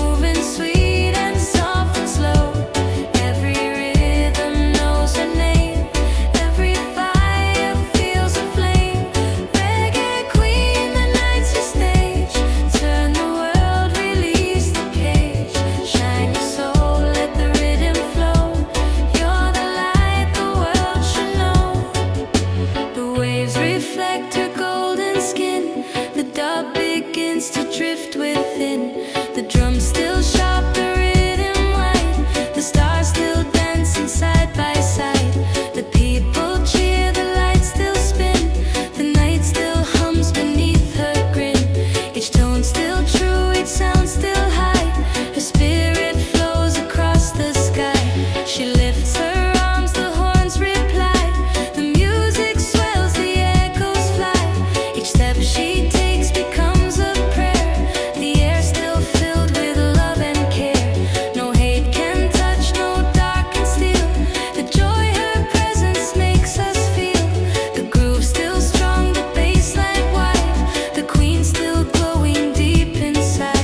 B: moving sweet and soft and slow. Every rhythm knows her name, every fire feels a flame. Reggae queen, the night's your stage. Turn the world, release the cage. Shine your soul, let the rhythm flow. You're the light the world should know. The waves reflect her golden skin. The dub begins to drift within. The drums still sharp, the rhythm light. The stars still dancing side by side. The people cheer, the lights still spin. The night still hums beneath her grin. Each tone still true, each sound still high. Her spirit flows across the sky. She lifts her arms, the horns reply. The music swells, the echoes fly. Each step she takes becomes a prayer. The air still filled with love and care. No hate can touch, no dark can steal. The joy her presence makes us feel. The groove still strong, the bassline wide. The queen still glowing deep inside.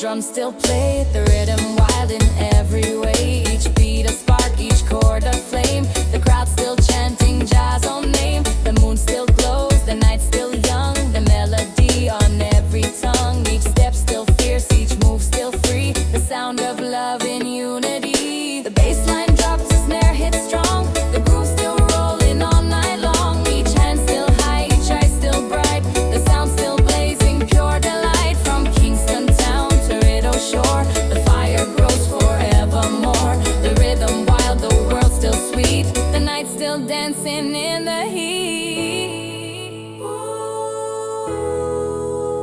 B: drums still play the rhythm wild in every way. Each beat a spark, each chord a flame. The crowd still chanting Jah's own name. The moon still glows, the night still young. The melody on every tongue. Each step still fierce, each move still free. The sound of love in unity. The bass line drops, the snare hits strong. The groove still rolling all night long. Each hand still high, each eye still bright. The sound still blazing, pure delight. From Kingston town to Rideau shore, the fire grows forevermore. The rhythm wild, the world still sweet. The night still dancing in the heat. Ooh,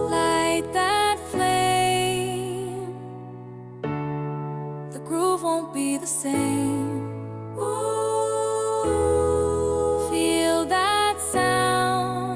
B: light that flame. The groove won't be the same. Ooh, feel that sound.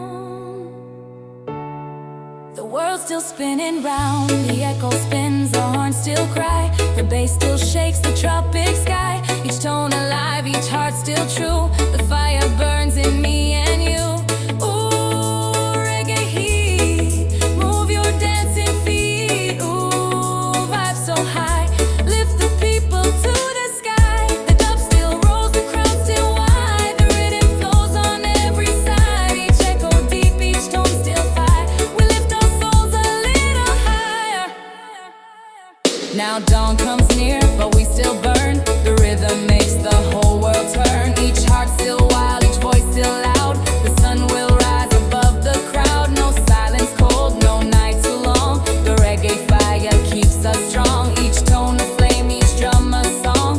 B: The world's still spinning round. The echo spins, the horn still cry. The bass still shakes the tropic sky. Each tone alive, each heart still true. The fire burns in me and you. Ooh, reggae heat, move your dancing feet. Ooh, vibe so high, lift the people to the sky. The dub still rolls, the crowd still wide. The rhythm flows on every side. Each echo deep, each tone still fire. We lift our souls a little higher. Now dawn comes near, but we still burn. The rhythm makes the whole world turn. Each heart still wild, each voice still loud. The sun will rise above the crowd. No silence cold, no night too long. The reggae fire keeps us strong. Each tone a flame, each drum a song.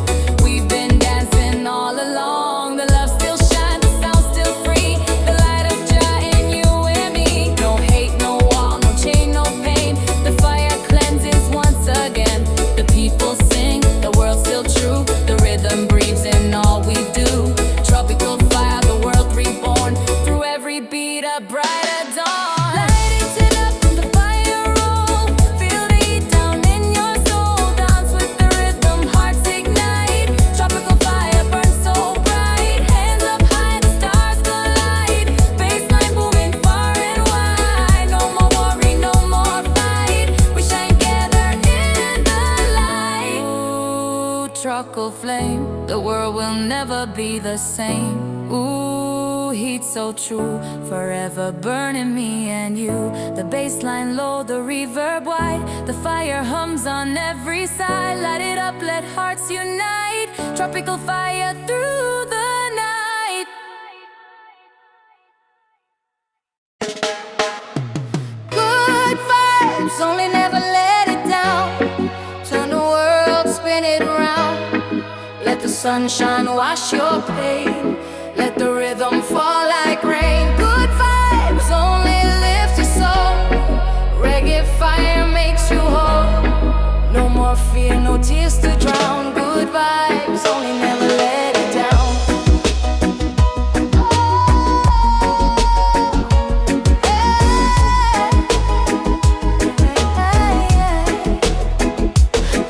B: We've been dancing all along. The love still shines, the sound still free. The light of Jah in you and me. No hate, no wall, no chain, no pain. The fire cleanses once again. The people sing, the world still true. The rhythm breathes in all we do. Tropical fire, the world reborn. Through every beat a brighter dawn. Light it up, the fire roll. Feel the heat down in your soul. Dance with the rhythm, hearts ignite. Tropical fire burns so bright. Hands up high, the stars collide. Bassline booming far and wide. No more worry, no more fight. We shine together in the light. Ooh, tropical flame, the world will never be the same. Ooh, heat so true, forever burning me and you. The bassline low, the reverb wide. The fire hums on every side. Light it up, let hearts unite. Tropical fire through the night. Good vibes, only never let it down. Turn the world, spin it around. Let the sunshine wash your pain. Let the rhythm fall like rain. Good vibes only lift your soul. Reggae fire makes you whole. No more fear, no tears to drown. Good vibes only never let it down.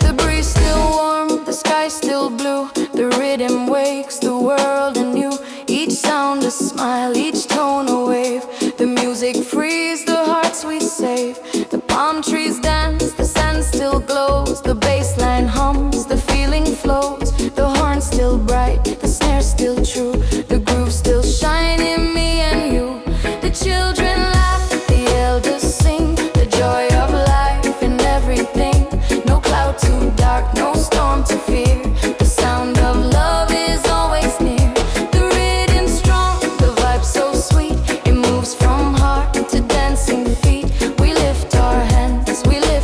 B: The breeze still warm, the sky still blue. The rhythm wakes the world anew. Each sound a smile, each tone a wave. The music frees the hearts we save. The palm trees dance, the sand still glows. The bass line hums, the feeling flows. The horn still bright, the snare still true. The groove still shine in me and you. The children laugh, the elders sing. The joy of life in everything. No cloud too dark, no storm to fear. The sound of love is always near. The rhythm strong, the vibe so sweet. It moves from heart to dancing feet. We lift our hands, we lift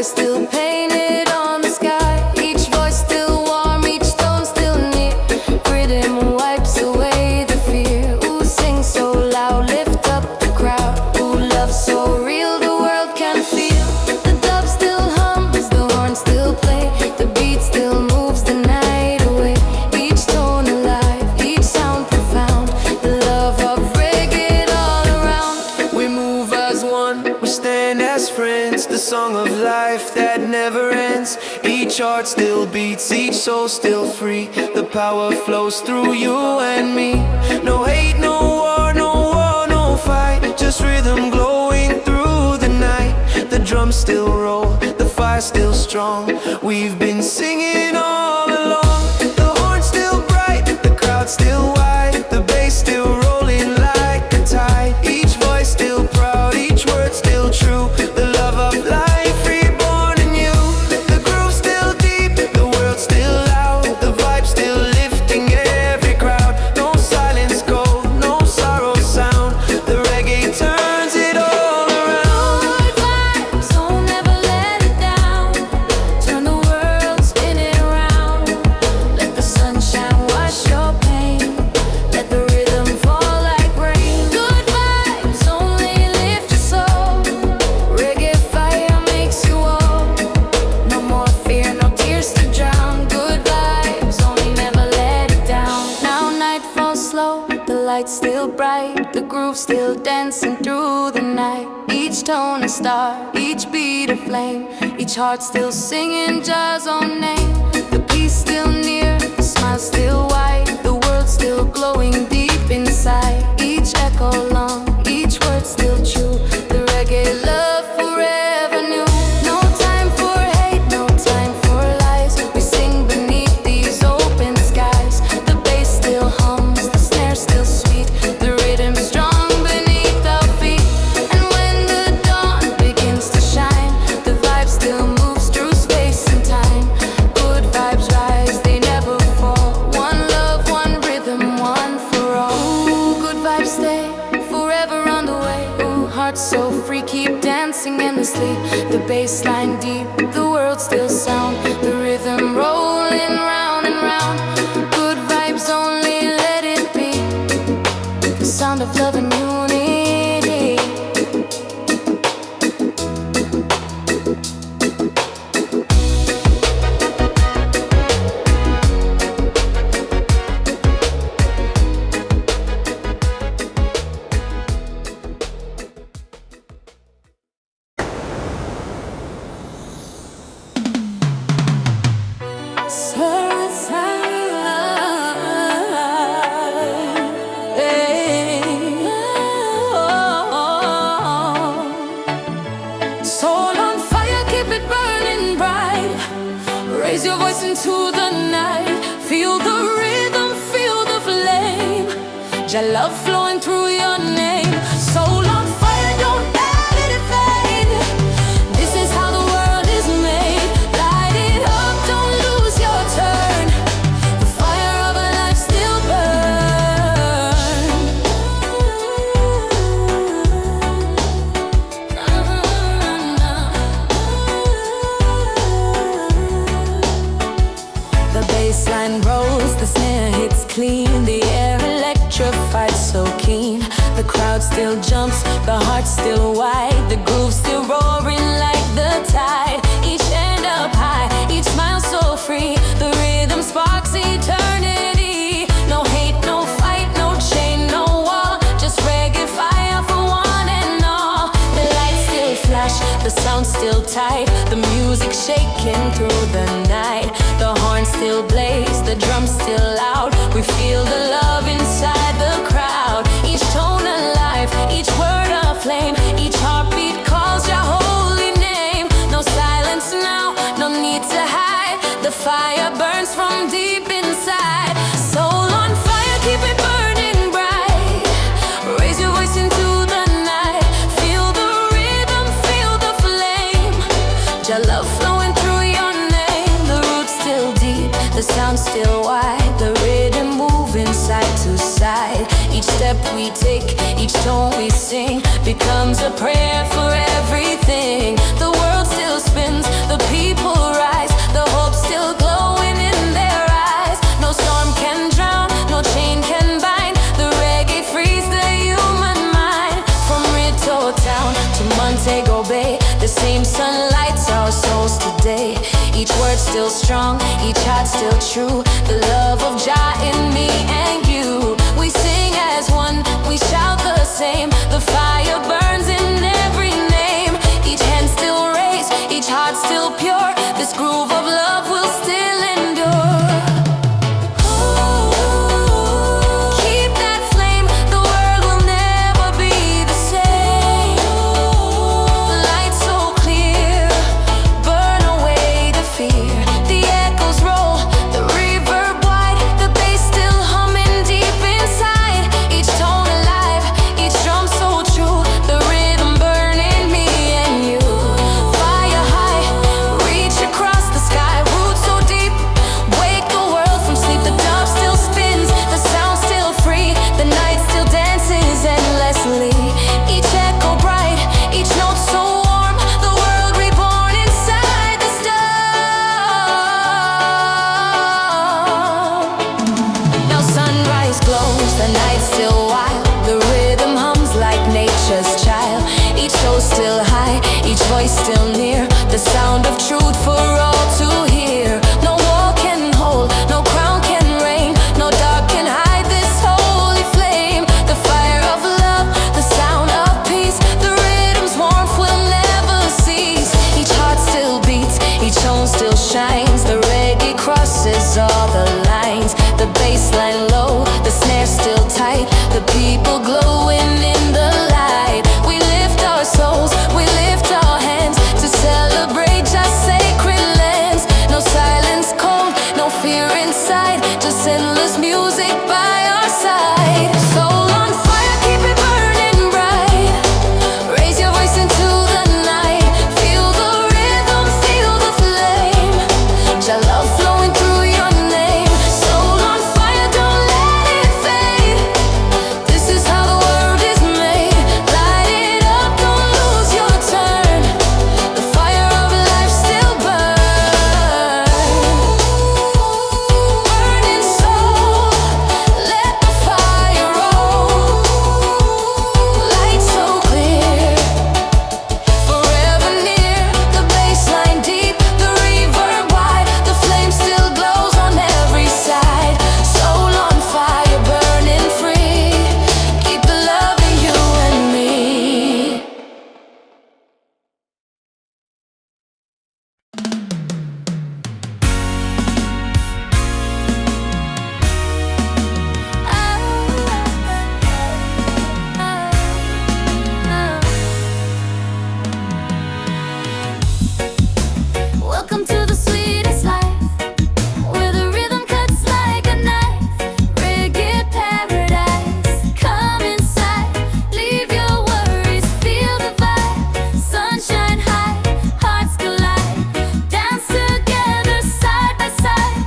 B: stars still painted on the sky. Each voice still warm, each tone still near. Rhythm wipes away the fear. Ooh, sing so loud, lift up the crowd. Ooh, love so real, the world can feel. The dub still hums, the horn still play. The beat still moves the night away. Each tone alive, each sound profound. The love of reggae all around.
C: We move as one, we stand as friends. The song of life that never ends. Each heart still beats, each soul still free. The power flows through you and me. No hate, no war, no fight. Just rhythm glowing through the night. The drums still roll, the fire still strong. We've been singing all along. The horn still bright, the crowd still wide. The bass still rolling like a tide. Each voice still proud, each word still true. The love of life reborn in you. The groove still deep, the world still loud. The vibe still lifting every crowd. No silence gold, no sorrow sound. The reggae turns it all around.
B: Good vibes, don't never let it down. Turn the world spinning around. Let the sunshine wash your pain. Let the rhythm fall like rain. Good vibes only lift your soul. Reggae fire makes you whole. No more fear, no tears to drown. Good vibes only never let it down. Now night falls slow, the lights still bright. The groove still dancing through the night. Each tone a star, each beat a flame. Each heart still singing Jah's own name. The peace still near, the smile still wide. The world still glowing deep inside. Each echo long, each word still true. The reggae love forever new. No time for hate, no time for lies. We sing beneath these open skies. The bass still hums, the snare still sweet. The rhythm strong beneath our feet. And when the dawn begins to shine, the vibe still moves through space and time. Good vibes rise, they never fall. One love, one rhythm, one for all. Ooh, good vibes stay forever on the way. Ooh, hearts so free, keep dancing endlessly. The bass line deep, the world still sound. The rhythm rolling round and round. Good vibes only let it be. The sound of love and unity. Soul on fire, keep it burning bright. Raise your voice into the night. Feel the rhythm, feel the flame. Jah love flowing through your name. Soul on fire, don't let it fade. This is how the world is made. Light it up, don't lose your turn. The fire of a life still burns. The bassline rolls, the snare hits clean. The air electrified, so keen. The crowd still jumps, the heart still wide. The groove still roaring like the tide. Each hand up high, each smile so free. The rhythm sparks eternity. No hate, no fight, no chain, no wall. Just reggae fire for one and all. The lights still flash, the sound still tight. The music shaking through the night. The horn still blaze, the drums still loud. We feel the love inside the crowd. Each tone alive, each word a flame. Each heartbeat calls your holy name. No silence now, no need to hide. The fire burns from deep inside. Soul on fire, keep it burning bright. Raise your voice into the night. Feel the rhythm, feel the flame. Jah love flowing through your name. The roots still deep, the sound still wide. The rhythm moving side to side. Each step we take, each tone we sing becomes a prayer for everything. The world still spins,
A: The same sun lights our souls today. Each word still strong, each heart still true. The love of Jah in me and you. We sing as one, we shout the same. The fire burns in every name. Each hand still raised, each heart still pure. This groove of love will still endure. Keep that flame, the world will never be the same. Light so clear, burn away the fear. The echoes roll, the reverb wide. The bass still humming deep inside. Each tone alive, each drum so true. The rhythm burning me and you. Fire high, reach across the sky. Roots so deep, wake the world from sleep. The dub still spins, the sound still free. The night still dances endlessly. Each echo bright, each note so warm. The world reborn inside the storm. Now sunrise glows, the night still wild. The rhythm hums like nature's child. Each soul still high, each voice still near. The sound of truth for all to hear. No wall can hold, no crown can reign. No dark can hide this holy flame. The fire of love, the sound of peace. The rhythm's warmth will never cease. Each heart still beats, each tone still shines. The reggae crosses all the lines. The bass line low, the snare still tight. The people glowing in the light. We lift our souls, we lift our hands to celebrate just sacred lands. No silence cold, no fear inside. Just endless music by our side. Soul on fire, keep it burning bright. Raise your voice into the night. Feel the rhythm, feel the flame. Your love flowing through your name. Soul on fire, don't let it fade. This is how the world is made. Light it up, don't lose your turn. The fire of life still burns. Burning soul, let the fire roll. Light so clear, forever near. The bassline deep, the reverb wide. The flame still glows on every side. Soul on fire, burning free. Keep the love in you and me. Welcome to the sweetest life, where the rhythm cuts like a knife. Reggae paradise, come inside. Leave your worries, feel the vibe. Sunshine high, hearts collide. Dance together side by side.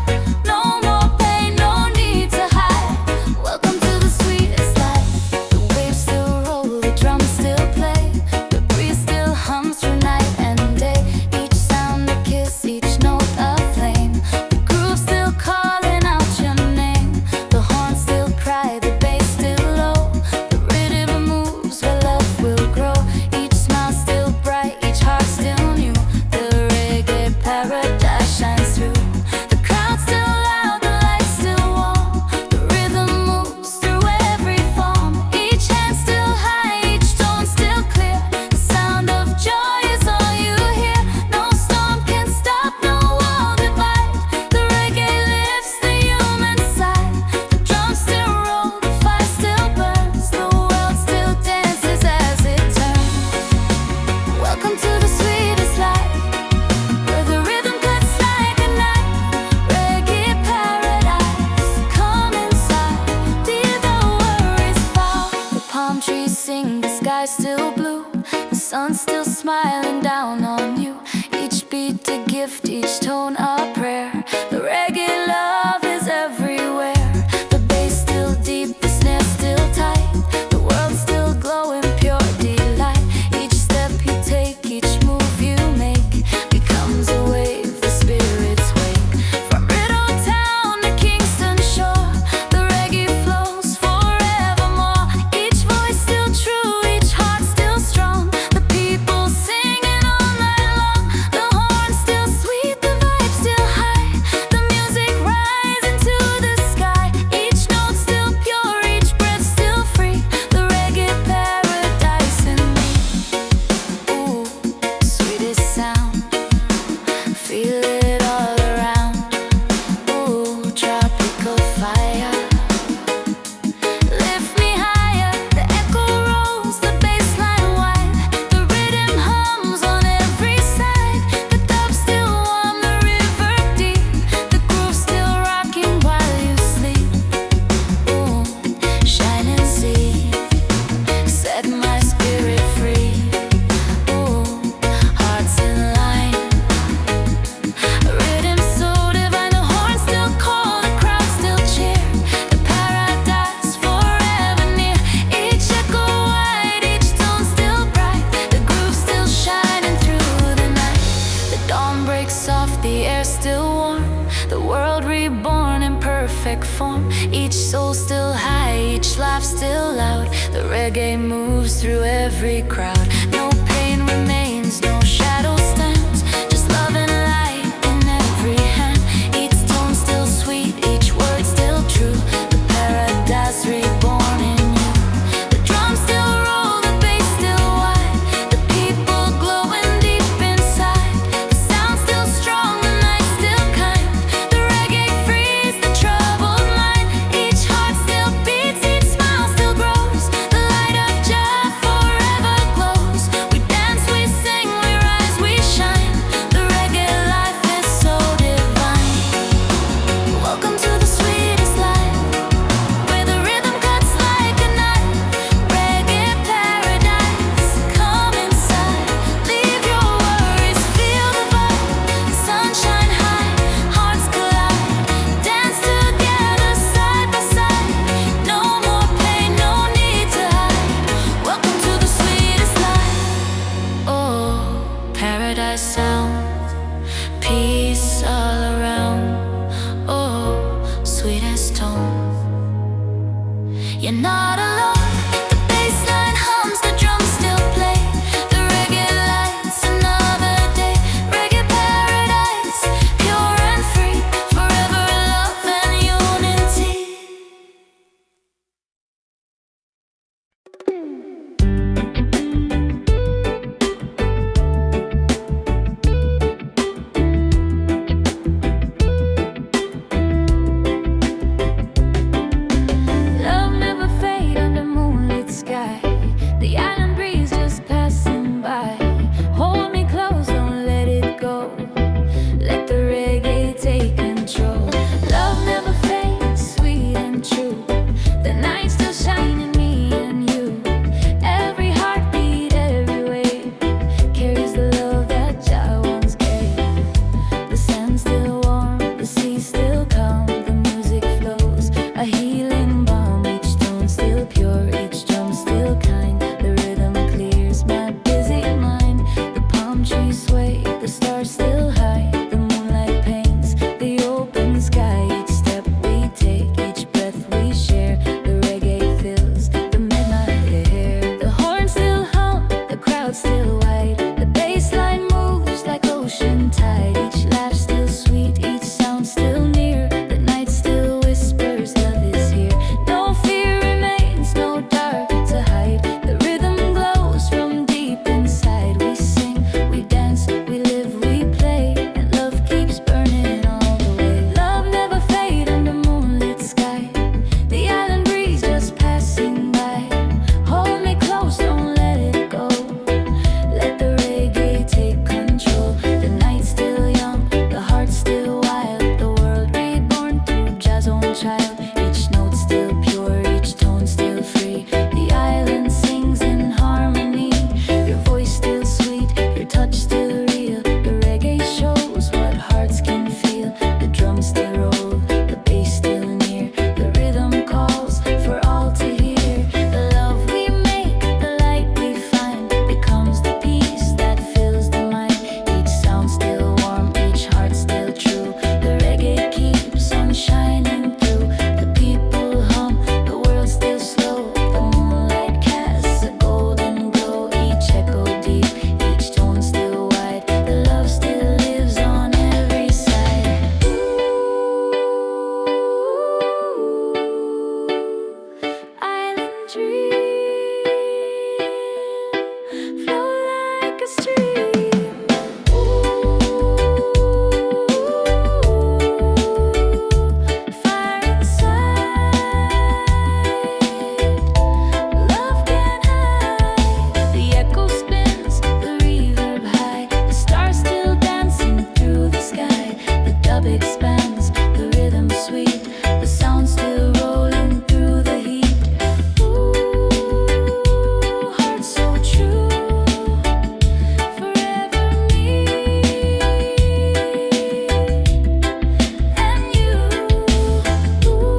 A: No more pain, no need to hide. Welcome to the sweetest life. The waves still roll, the drums still play. The breeze still hums through night and day. Each sound a kiss, each note a flame. The groove still calling out your name. The horns still cry, the bass still low. The rhythm moves where love will grow. Each smile still bright, each heart still new. The reggae paradise shines through. The crowd still loud, the lights still warm. The rhythm moves through every form. Each hand still high, each tone still clear. The sound of joy is all you hear. No storm can stop, no wall divide. The reggae lifts the human side. The drums still roll, the fire still burns. The world still dances as it turns. Welcome to the sweetest life, where the rhythm cuts like a knife. Reggae paradise, come inside. Leave the worries fall. The palm trees sing, the sky still blue. The sun still smiling down on you. Each beat a gift, each tone a prayer. The reggae love is everywhere. The bass still deep, the snare still tight. The world still glowing pure delight. Each step you take, each move you make becomes a wave, the spirits wake. From Rideau Town to Kingston Shore, the reggae flows forevermore. Each voice still true, each heart still strong. The people singing on
B: Each soul still high, each laugh still loud. The reggae moves through every crowd. No pain remains, no shadow stands. Just love and light in every hand. Each tone still sweet, each word still true. The paradise reborn in you. The drums still roll, the bass still wide. The people glowing deep inside. The sound still strong, the night still kind. The reggae frees the troubled mind. Each heart still beats, each smile still grows. The light of Jah forever glows. We dance, we sing, we rise, we shine. The reggae life is so divine. Welcome to the sweetest life, where the rhythm cuts like a knife. Reggae paradise, come inside. Leave your worries, feel the vibe. Sunshine high, hearts collide. Dance together side by side. No more pain, no need to hide. Welcome to the sweetest life. Oh, paradise sound, peace all around. Oh, sweetest tone. You're not alone. The bassline hums, the drums still play. The reggae lights another day. Reggae paradise, pure and free. Forever love and unity. Love never fade under moonlit sky. The island breeze just passing by. Hold me close, don't let it go. Let the reggae take control. Love never fades, sweet and true. The night still shining, me and you. Every heartbeat, every wave carries the love that Jah once gave. The sand still warm, the sea still calm. The music flows, a healing balm. Each tone still pure, each drum still kind. The rhythm clears my busy mind. The palm trees sway, the stars still high. The moonlight paints the open sky. Each step we take, each breath we share. The reggae fills the midnight air. The horns still hum, the crowd still wide. The bassline moves like ocean tide. Each laugh still sweet, each sound still near. The night still whispers, love is here. No fear remains, no dark to hide. The rhythm glows from deep inside. We sing, we dance, we live, we play. And love keeps burning all the way. Love never fade under moonlit sky. The island breeze just passing by. Hold me close, don't let it go. Let the reggae take control. The night's still young, the heart's still wild. The world reborn through Jah's own child. Each note still pure, each tone still free. The island sings in harmony. Your voice still sweet, your touch still real. The reggae shows what hearts can feel. The drums still roll, the bass still near. The rhythm calls for all to hear. The love we make, the light we find, becomes the peace that fills the mind. Each sound still warm, each heart still true. The reggae keeps on shining through. The people hum, the world still slow. The moonlight casts a golden glow. Each echo deep, each tone still wide. The love still lives on every side. Island dream, flow like a stream. Fire inside, love can hide. The echo spins, the reverb high. The stars still dancing through the sky. The dub expands, the rhythm sweet. The sound still rolling through the heat. Ooh, heart so true, forever me and you. Ooh,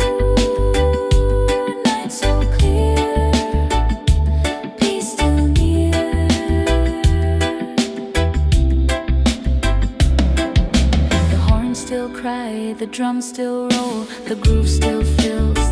B: night so clear, peace still near. The horns still cry, the drums still roll. The groove still fills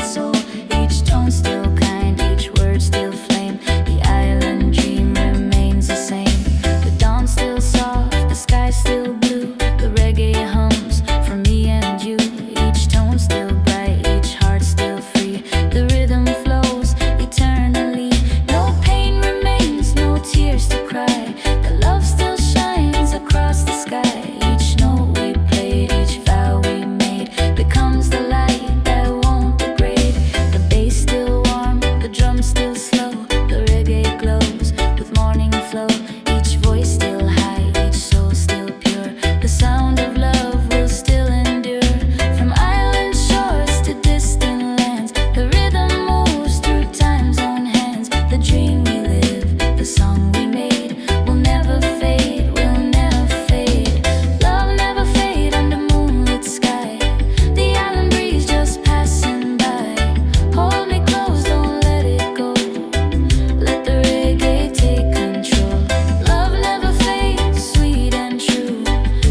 B: soul. Each tone still kind, each word still flame. The island dream remains the same. The dawn still soft, the sky still blue. The reggae hums for me and you. Each tone still bright, each heart still free. The rhythm flows eternally. No pain remains, no tears to cry. The love still shines across the sky. Each note we played, each vow we made becomes the light that won't degrade. The bass still warm, the drum still slow. The reggae glows with morning flow. Each voice still high, each soul still pure. The sound of love will still endure. From island shores to distant lands, the rhythm moves through time's own hands. The dream we live, the song we made will never fade, will never fade. Love never fade under moonlit sky. The island breeze just passing by. Hold me close, don't let it go. Let the reggae take control. Love never fades, sweet and true.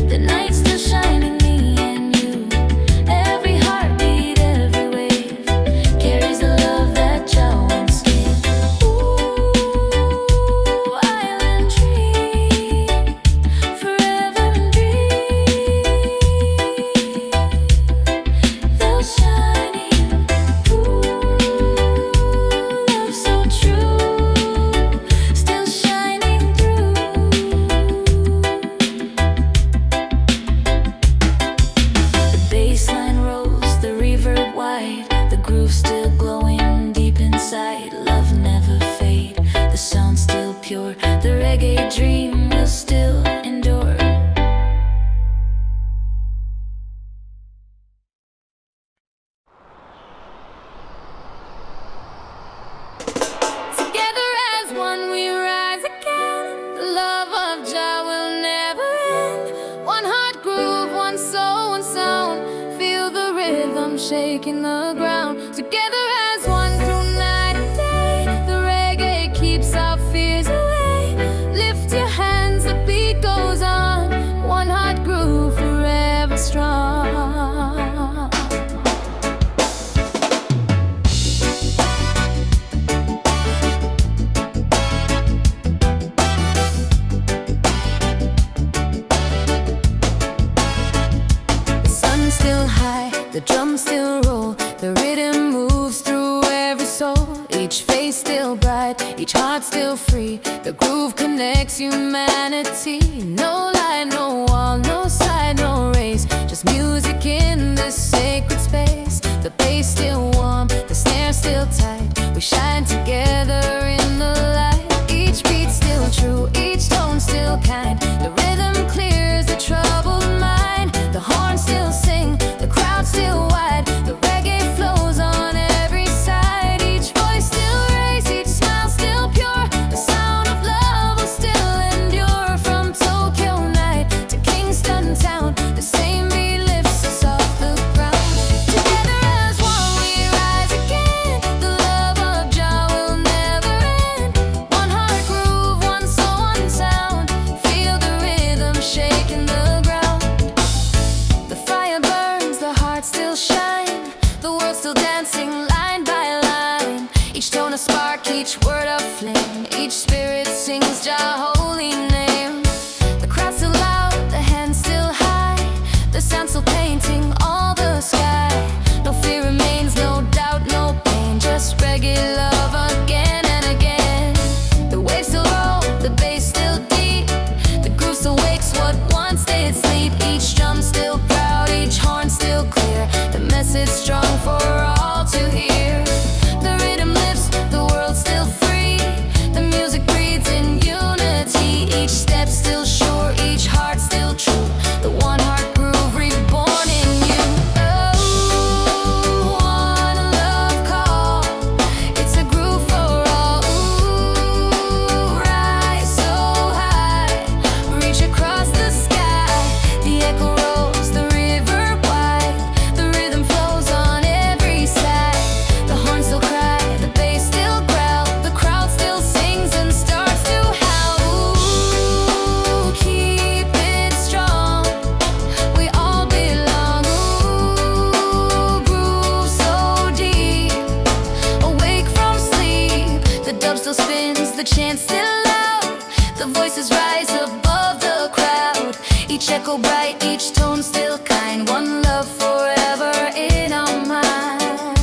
B: The night's still shining, me and you. Every heartbeat, every wave carries the love that Jah once gave. Ooh, island dream, forever and dream. They'll shining, ooh, love so true, still shining through. The bassline rolls, the reverb wide. The groove still glowing deep inside. Love never fade, the sound still pure. The reggae dream will still endure. Together as one we rise again. The love of Jah will never end. One heart groove, one soul, one sound. Feel the rhythm shaking the ground. Together as one through night and day. The reggae keeps our fears away. Lift your hands, the beat goes on. One heart groove, forever strong. The sun's still high, the drums still roll. The rhythm moves through every soul. Each face still bright, each heart still free. The groove connects humanity. No line, no wall, no side, no race. Just music in this sacred space. The bass still warm, the snare still tight. We shine together in the light. Each beat still true, each tone still kind. The rhythm clears the troubled mind. The horns still sing, the crowd still wide. The reggae flows on every side. Each voice still raised, each smile still pure. The sound of love will still endure. From Tokyo night to Kingston town, the same beat lifts us off the ground. Together as one we rise again. The love of Jah will never end. One heart groove, one soul, one sound. Feel the rhythm shaking the ground. The fire burns, the heart still shine. The world still dancing line by line. Each tone a spark, each word a flame. Each spirit sings Jah holy name. The crowd still loud, the hands still high. The sound still painting all the sky. No fear remains, no doubt, no pain. Just reggae love again and again. The waves still roll, the bass still deep. The groove still wakes what once did sleep. Each drum still proud, each horn still clear. The message strong for all to hear. The rhythm lifts, the world still free. The music breathes in unity. Each step still sure, each heart still true. The one heart groove reborn in you. Oh, one love call. It's a groove for all. Ooh, rise so high, reach across the Each echo bright, each tone still kind. One love forever in our mind.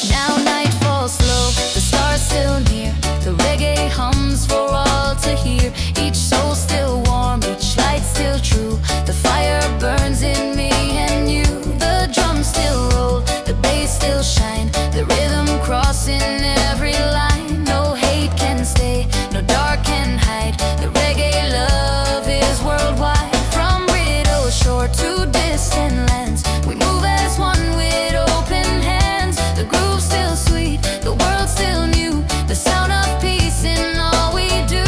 B: Now night falls slow, the stars still near. The reggae hums for all to hear. Each soul still warm, each light still true. The fire burns in me and you. The drums still roll, the bass still shine. The rhythm crossing every line. No hate can stay, no dark can hide. The reggae love is worldwide. From Rideau shore to distant lands, we move as one with open hands. The groove still sweet, the world still new. The sound of peace in all we do.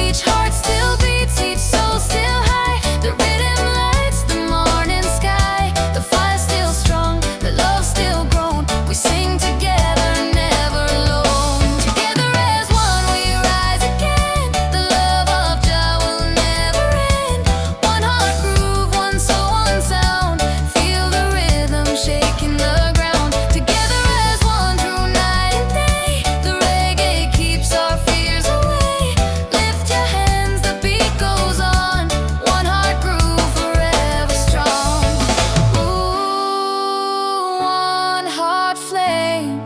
B: Each heart still beats, each soul still high. The rhythm lights the morning sky. The fire still strong, the love still grown. We sing together, never alone. Together as one we rise again. The love of Jah will never end. One heart groove, one soul, one sound. Feel the rhythm shaking the ground. Together as one through night and day. The reggae keeps our fears away. Lift your hands, the beat goes on. One heart groove, forever strong. Ooh, one heart flame,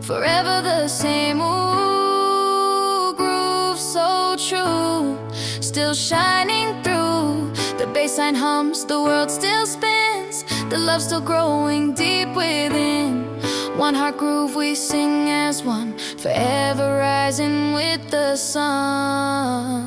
B: forever the same. Ooh, groove so true, still shining through. The bassline hums, the world still spins. The love still growing deep within. One heart groove, we sing as one, forever rising with the sun.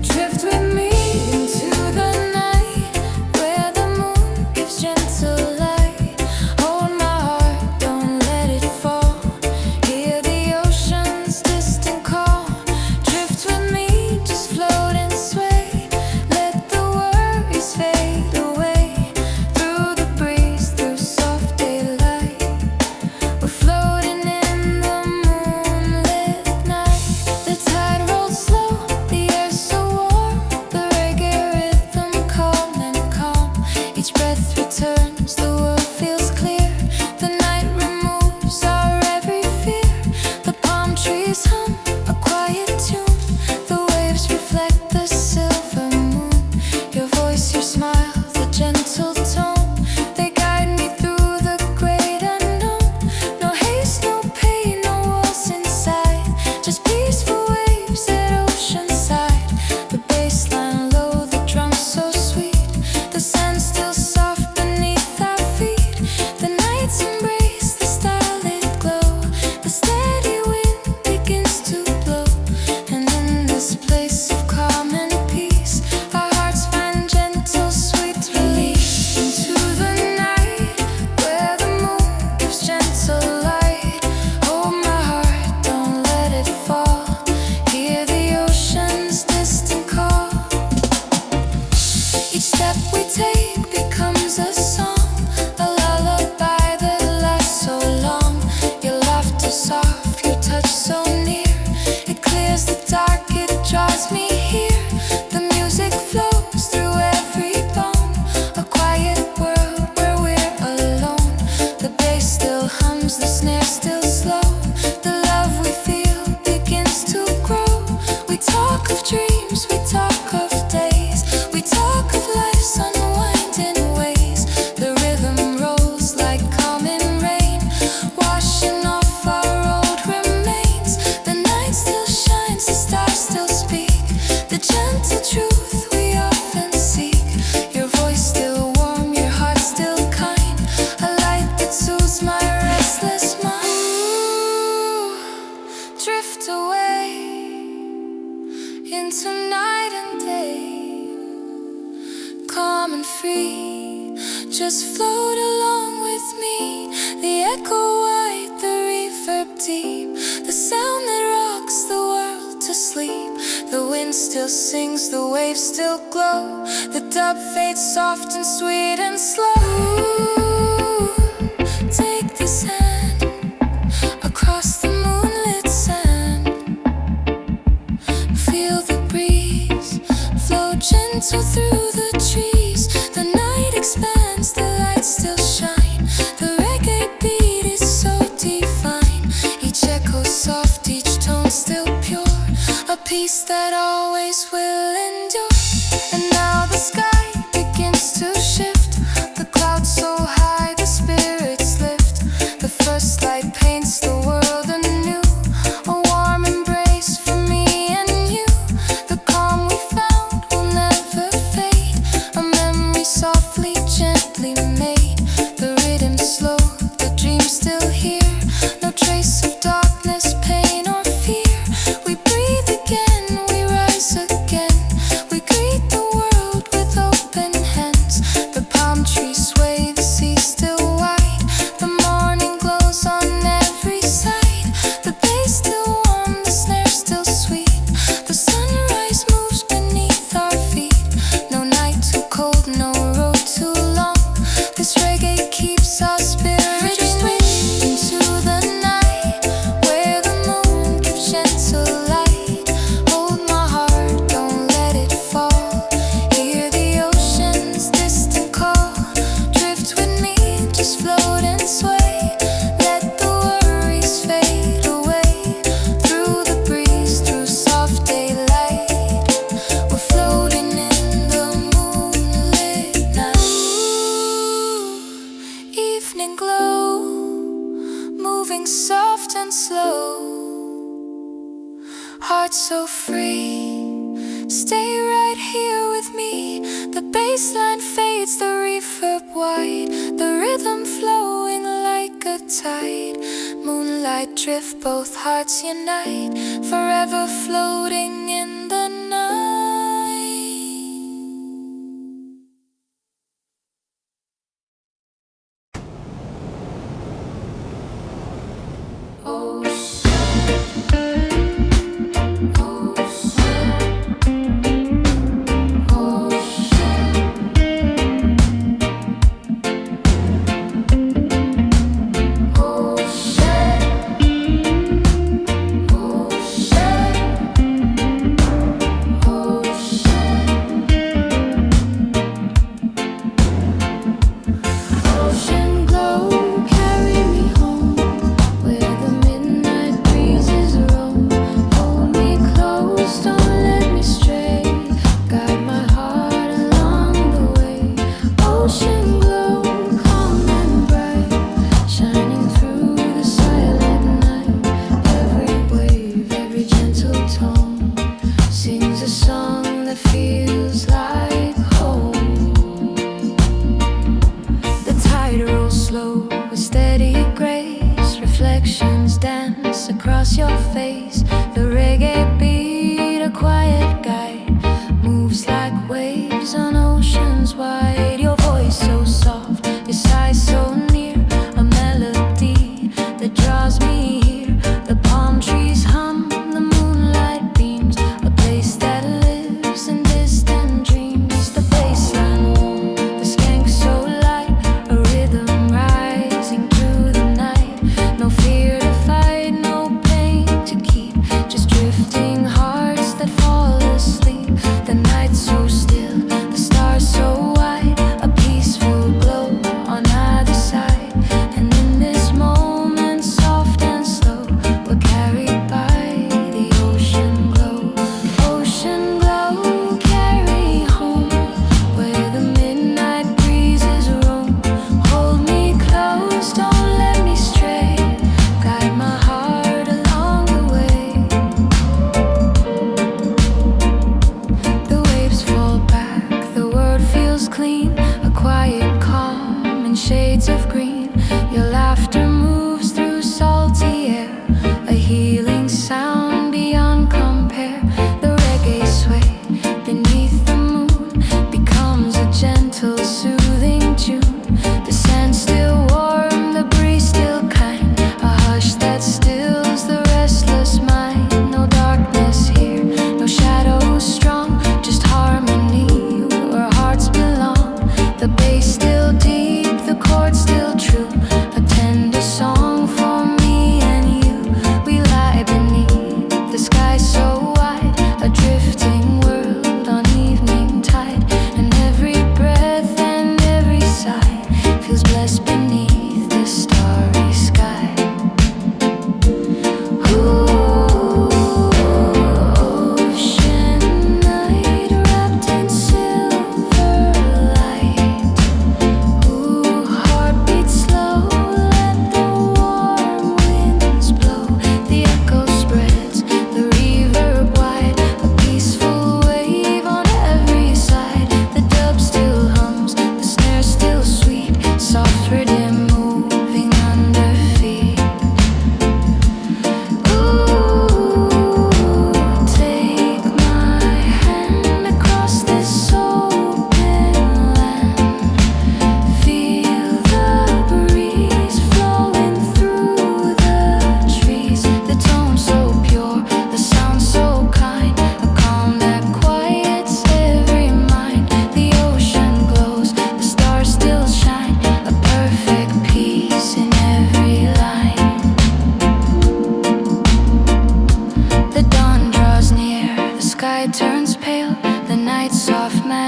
B: Drift with me into the night, where the moon gives gentle light. Hold my heart, don't let it fall. Hear the ocean's distant call. Drift with me, just float and sway. Let the worries fade away. Through the breeze, through soft daylight, we're floating in the moonlit night. The tide rolls slow, the air so warm. The reggae rhythm calm and calm. Each breath returns, the world feels clear. The night removes our every fear. The palm trees hum a quiet tune. The waves reflect the silver moon. Your voice, your smile, the gentle tone, they guide me through the great unknown. No haste, no pain, no walls inside. Just peaceful waves at ocean side. The bassline low, the drums so sweet. The sand still soft beneath our feet. The night's embrace, the starlit glow. The steady wind begins to blow. And in this place of calm and peace, our hearts find gentle, sweet release. Into the night, where the moon gives gentle light. Hold my heart, don't let it fall. Hear the ocean's distant call. Each step we take becomes a song, a lullaby that lasts so long. Your laughter soft, your touch so near. It clears the dark, it draws me here. The music flows through every bone. A quiet world where we're alone. The bass still hums, the snare still slow. The love we feel begins to grow. We talk of dreams, we talk of days. We talk of life's unwinding ways. The rhythm rolls like common rain, washing off our old remains. The night still shines, the stars still speak. The gentle truth we often seek. Your voice still warm, your heart still kind. A light that soothes my restless mind. Ooh, drift away into night and day. Calm and free, just float along with me. The echo wide, the reverb deep. The sound that rocks the world
A: to sleep. The wind still sings, the waves still glow. The dub fades soft and sweet and slow. Take this hand across the moonlit sand. Feel the breeze flow gentle through the trees. The night expands, the lights still shine. The reggae beat is so divine. Each echo soft, each tone still pure. A peace that always will endure. And now the sky begins to shift. The clouds so high, the spirits lift. The first light paints the world anew. A warm embrace for me and you. The calm we found will never fade. A memory softly, gently made. The rhythm slow, the dream still here. No trace of darkness, pain or fear. We breathe again, we rise again. We greet the world with open hands. The palm trees sway, the sea still wide. The morning glows on every side. The bass still warm, the snare still sweet. The sunrise moves beneath our feet. No night too cold, no road too long. This reggae keeps our spirits sweet into the night, where the moon gives gentle light. Hold my heart, don't let it fall. Hear the ocean's distant call. Drift with me, just float and sway. Let the worries fade away. Through the breeze, through soft daylight, we're floating in the moonlit night. Evening glow, moving soft and slow. Heart so free, stay right here with me. The bass line fades, the reverb wide. The rhythm flowing like a tide. Moonlight drift, both hearts unite. Forever floating in the night.
B: Ocean glow, carry me home, where the midnight breezes roam. Hold me close, don't let me stray. Guide my heart along the way. Ocean glow, calm and bright, shining through the silent night. Every wave, every gentle tone sings a song that feels like home. The tide rolls slow with steady grace. Reflections dance across your face. The reggae beat, a quiet guide, moves like waves on oceans wide. Your voice so soft, your sigh so near. A melody that draws me here. The palm trees hum, the moonlight beams. A place that lives in distant dreams. The bassline warm, the skank so light. A rhythm rising through the night. No fear to fight, no pain to keep.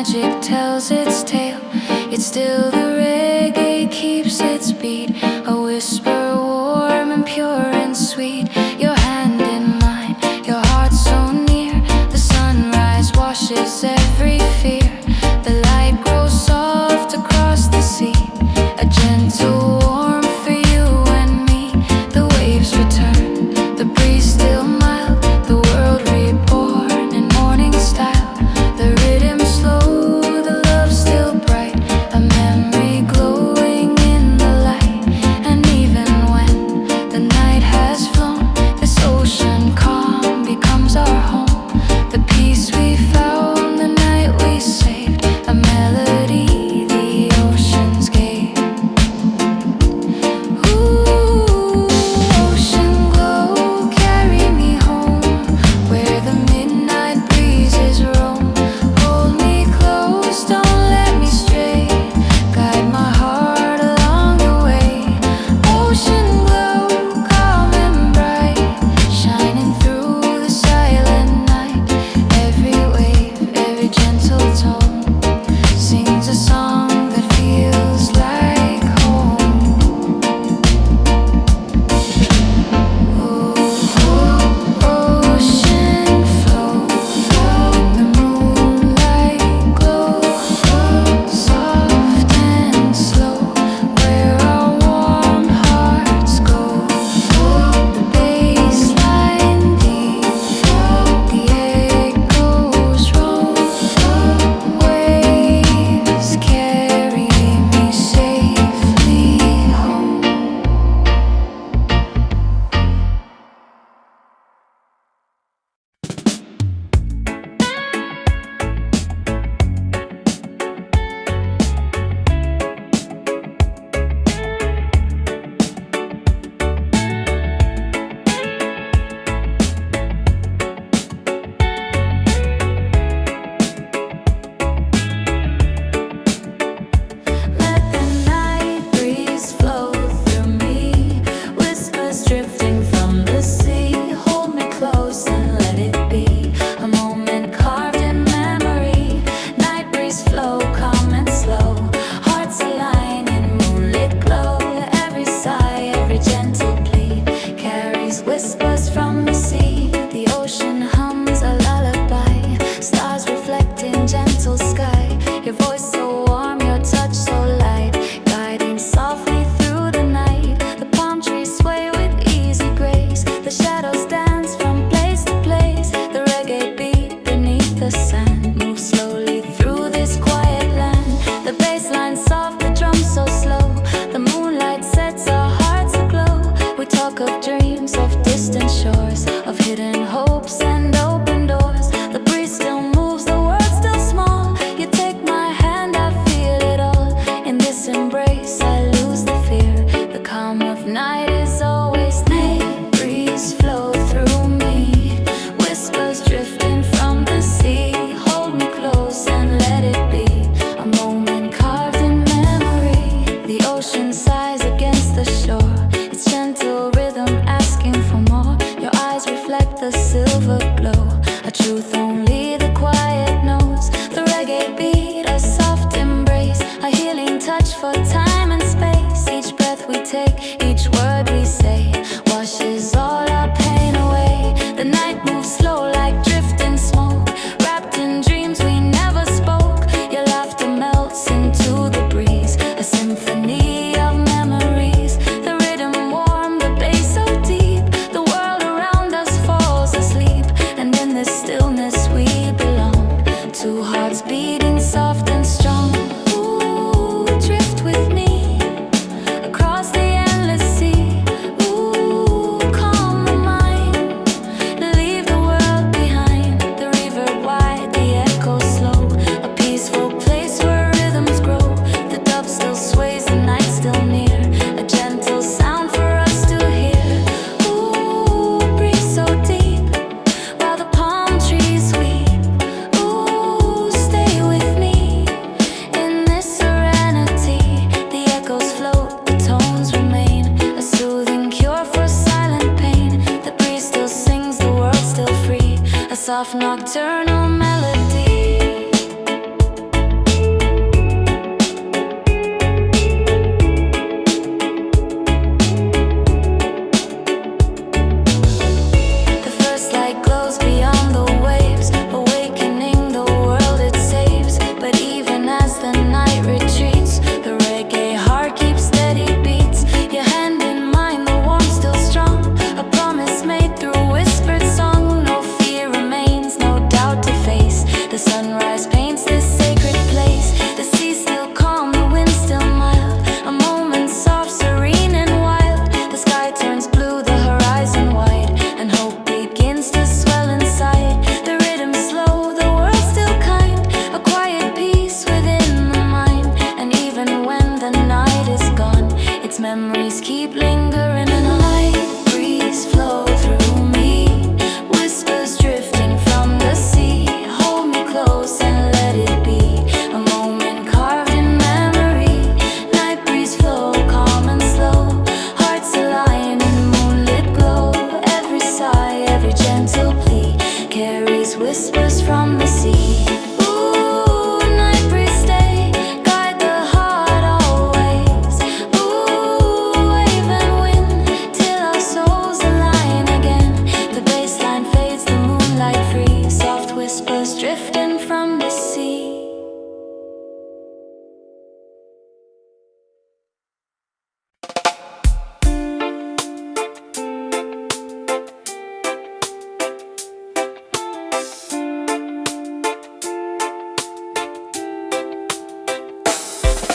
B: magic tells its tale. It's still the reggae keeps its beat, a whisper warm and pure and sweet. Your hand in mine, your heart so near. The sunrise washes every fear. The light grows soft across the sea, a gentle warmth for you and me. The waves return, the breeze still mild, the world reborn in morning style. The rhythm slow, the love still bright, a memory glowing in the light. And even when the night has flown, this ocean calm becomes our home. The peace we found, the The sunrise paints this sacred place. The sea still calm, the wind still mild. A moment soft, serene and wild. The sky turns blue, the horizon wide, and hope begins to swell inside. The rhythm slow, the world still kind. A quiet peace within the mind. And even when the night is gone, its memories keep lingering. And a light breeze flow through me, whispers drifting from the sea. Hold me close and let it be a moment carved in memory. Night breeze flow, calm and slow. Hearts align in moonlit glow. Every sigh, every gentle plea carries whispers from the sea. Ooh, night breeze stay, guide the heart always. Ooh, wave and wind till our souls align again. The baseline fades, the moonlight free. Soft whispers drifting from the sea.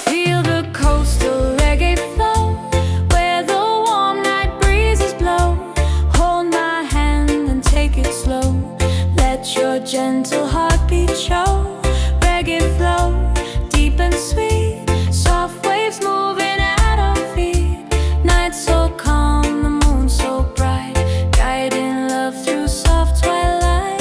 B: Feel the coastal reggae flow, where the warm night breezes blow. Hold my hand and take it slow. Let your gentle heartbeat show. Reggae flow, deep and sweet. Soft waves moving at our feet. Night so calm, the moon so bright, guiding love through soft twilight.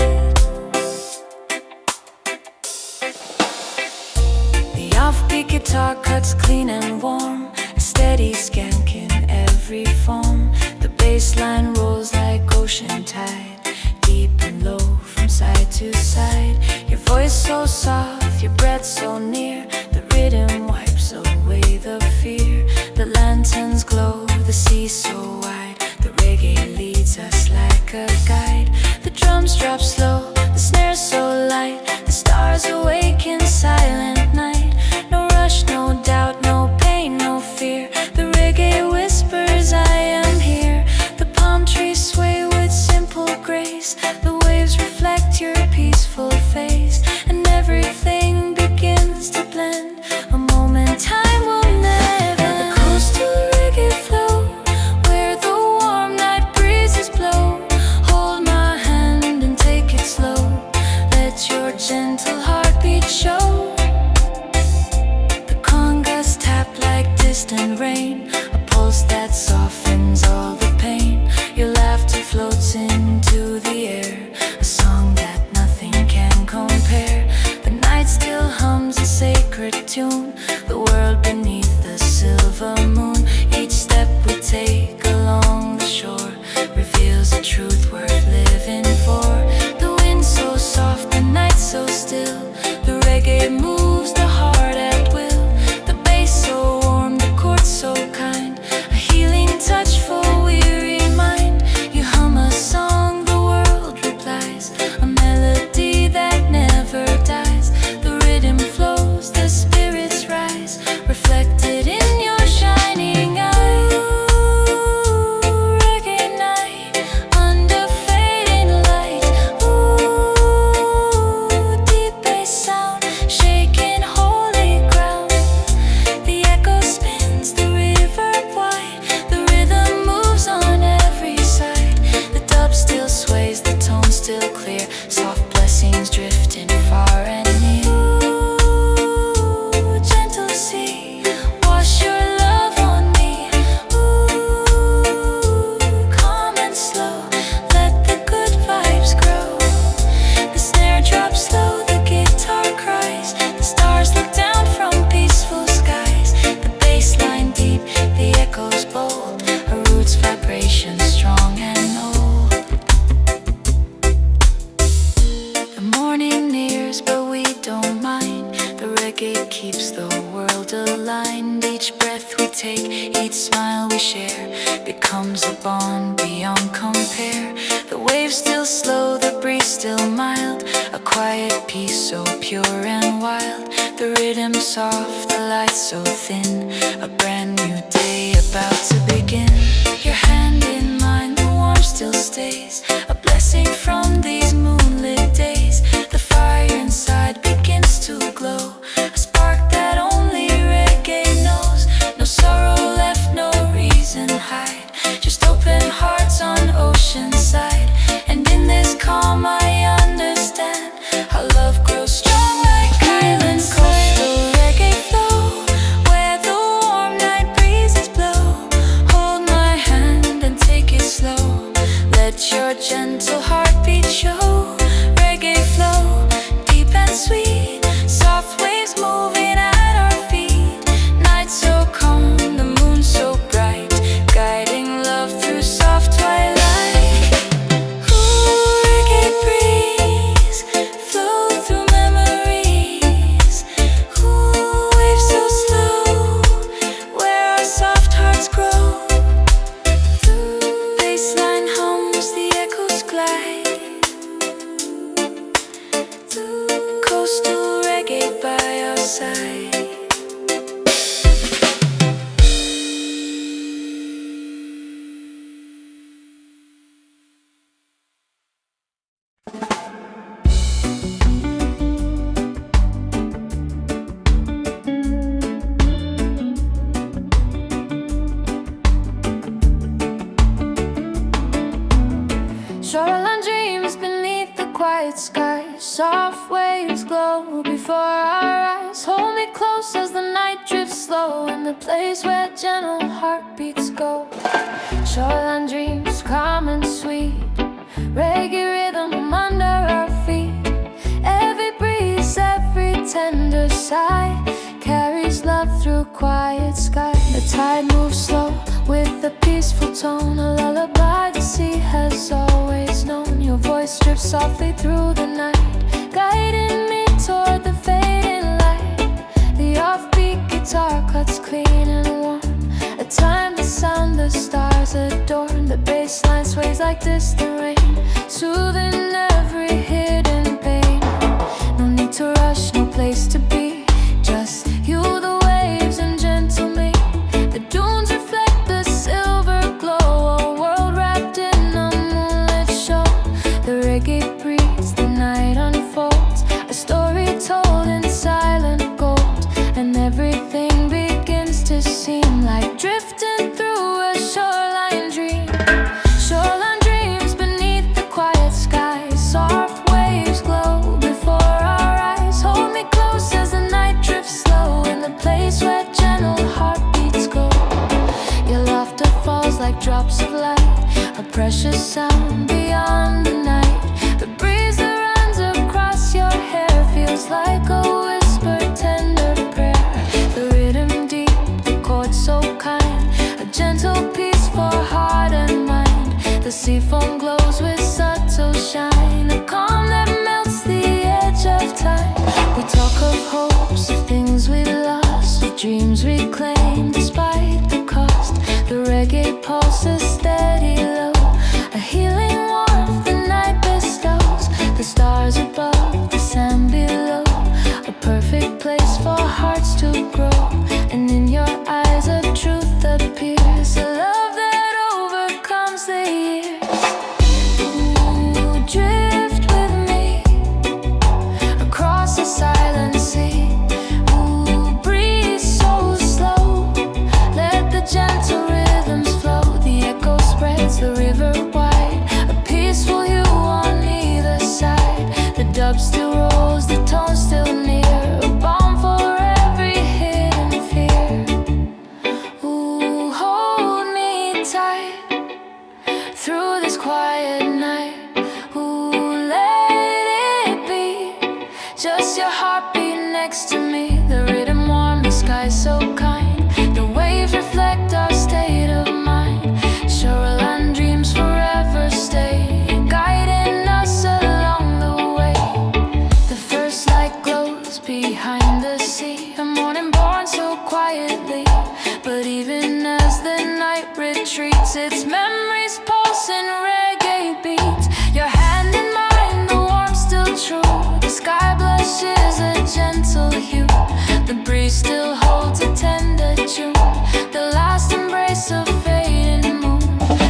B: The offbeat guitar cuts clean and warm, a steady skank in every form. The bass line rolls like ocean tide, deep and low from side to side. Your voice so soft, your breath so near. The rhythm wipes away the fear. The lanterns glow, the sea so wide. The reggae leads us like a guide. The drums drop slow, the snares so light. The stars awake in silent night. No rush, no doubt, no pain, no fear. The reggae whispers, I am here. The palm trees sway with simple grace. The waves reflect your peaceful face, and everything begins to blend. A moment time will never end. The coastal reggae flow, where the warm night breezes blow. Hold my hand and take it slow. Let your gentle heartbeat show. The congas tap like distant rain, a pulse that softens all the pain. Your laughter floats into the air, a song that nothing can compare. The night still hums a sacred tune, the world beneath the silver moon. Each step we take along the shore reveals a truth worth living for. The wind so soft, the night so still. The reggae moves the heart at will. The bass so warm, the chords so kind, a healing touch for weary mind. You hum a song, the world replies, a melody that never dies. The rhythm flows, the spirits rise, reflected in your shining eyes. Ooh, reggae night, under fading light. Ooh, deep bass sound, shaking holy ground. The echo spins, the river wide. The rhythm moves on every side. The dub still sways, the tone still clear. Soft blessings drifting far and near. Ooh, gentle sea, wash your love on me. Ooh, calm and slow, let the good vibes grow. The snare drops slow, the guitar cries. The stars look down from peaceful skies. The bass line deep, the echoes bold. A roots vibration strong and old. The morning nears, but we don't mind. The reggae keeps the world aligned. Each breath we take, each smile we share, becomes a bond beyond compare. The waves still slow, the breeze still mild, a quiet peace so pure and wild. The rhythm soft, the light so thin, a brand new day about to begin. Your hand in mine, the warmth still stays, a blessing from these moonlit days. The fire inside
A: さい。
B: Shoreline dreams beneath the quiet sky. Soft waves glow before our eyes. Hold me close as the night drifts slow in the place where gentle heartbeats go. Shoreline dreams calm and sweet. Reggae rhythm under our feet. Every breeze, every tender sigh carries love through quiet sky. The tide moves slow with a peaceful tone, a lullaby the sea has always known. Your voice drips softly through the night, guiding me toward the fading light. The offbeat guitar cuts clean and warm, a timeless sound the stars adorn. The bass line sways like distant rain, soothing every hidden pain. No need to rush, no place to be, just you, the waves, and gentle me. The dunes reflect the silver glow, a world wrapped in a moonlit show. The reggae breathes, the night unfolds, a story told in silent gold. And everything begins to seem like drifting through a shoreline dream. Shoreline dreams beneath the quiet sky. Soft waves glow before our eyes. Hold me close as the night drifts slow in the place where gentle heartbeats go. Your laughter falls like drops of light, a precious sound beyond the night. The breeze that runs across your hair feels like a whispered tender prayer. The rhythm deep, the chords so kind, a gentle peace for heart and mind. The sea foam glows with subtle shine, a calm that melts the edge of time. We talk of hopes, of things we lost, of dreams reclaimed despite the cost. The reggae pulses steady low, a healing warmth the night bestows. The stars above, the sand below, a perfect place for hearts to grow. And in your eyes a truth appears, a love that overcomes the years. Ooh, drift with me across the silent sea. Ooh, breeze so slow, let the gentle rhythms flow. The echo spreads the river wide, a peaceful hue on either side. The dub still rolls, the tone still near, a balm for every hidden fear. Ooh, hold me tight through this quiet night. Ooh, let it be just your heartbeat next to me. The rhythm warm, the sky so kind, the waves reflect our state of mind. Shoreline dreams forever stay, guiding us along the way. The first light glows behind the sea, a morning born so quietly. But even as the night retreats, its memories pulse in reggae beats. Your hand in mine, the warmth still true. The sky blushes a gentle hue, the breeze still holds a tender tune. The last embrace of fading moon.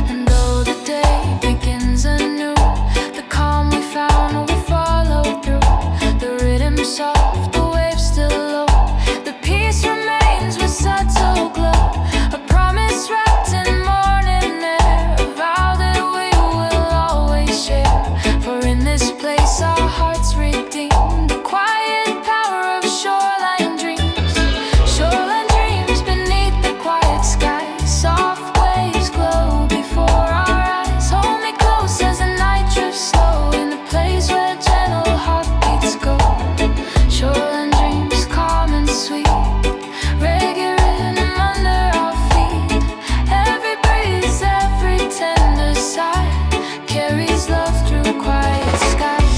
B: And though the day begins anew, the calm we found we follow through. The rhythm soft, the waves still low, the peace remains with subtle glow. A promise wrapped in morning air, a vow that we will always share. For in this place our hearts redeem the quiet power of shoreline dreams. Shoreline dreams beneath the quiet sky. Soft waves glow before our eyes. Hold me close as the night drifts slow in the place where gentle heartbeats go. Shoreline dreams calm and sweet, reggae rhythm under our feet. Every breeze, every tender sigh carries love through quiet skies.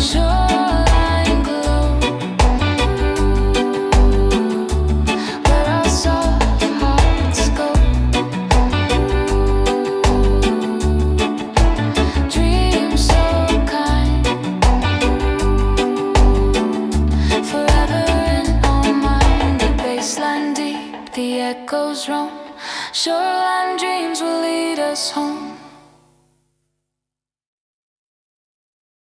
B: Shoreline glow, where our soft hearts go. Dreams so kind, echoes roam. Shoreline dreams will lead us home.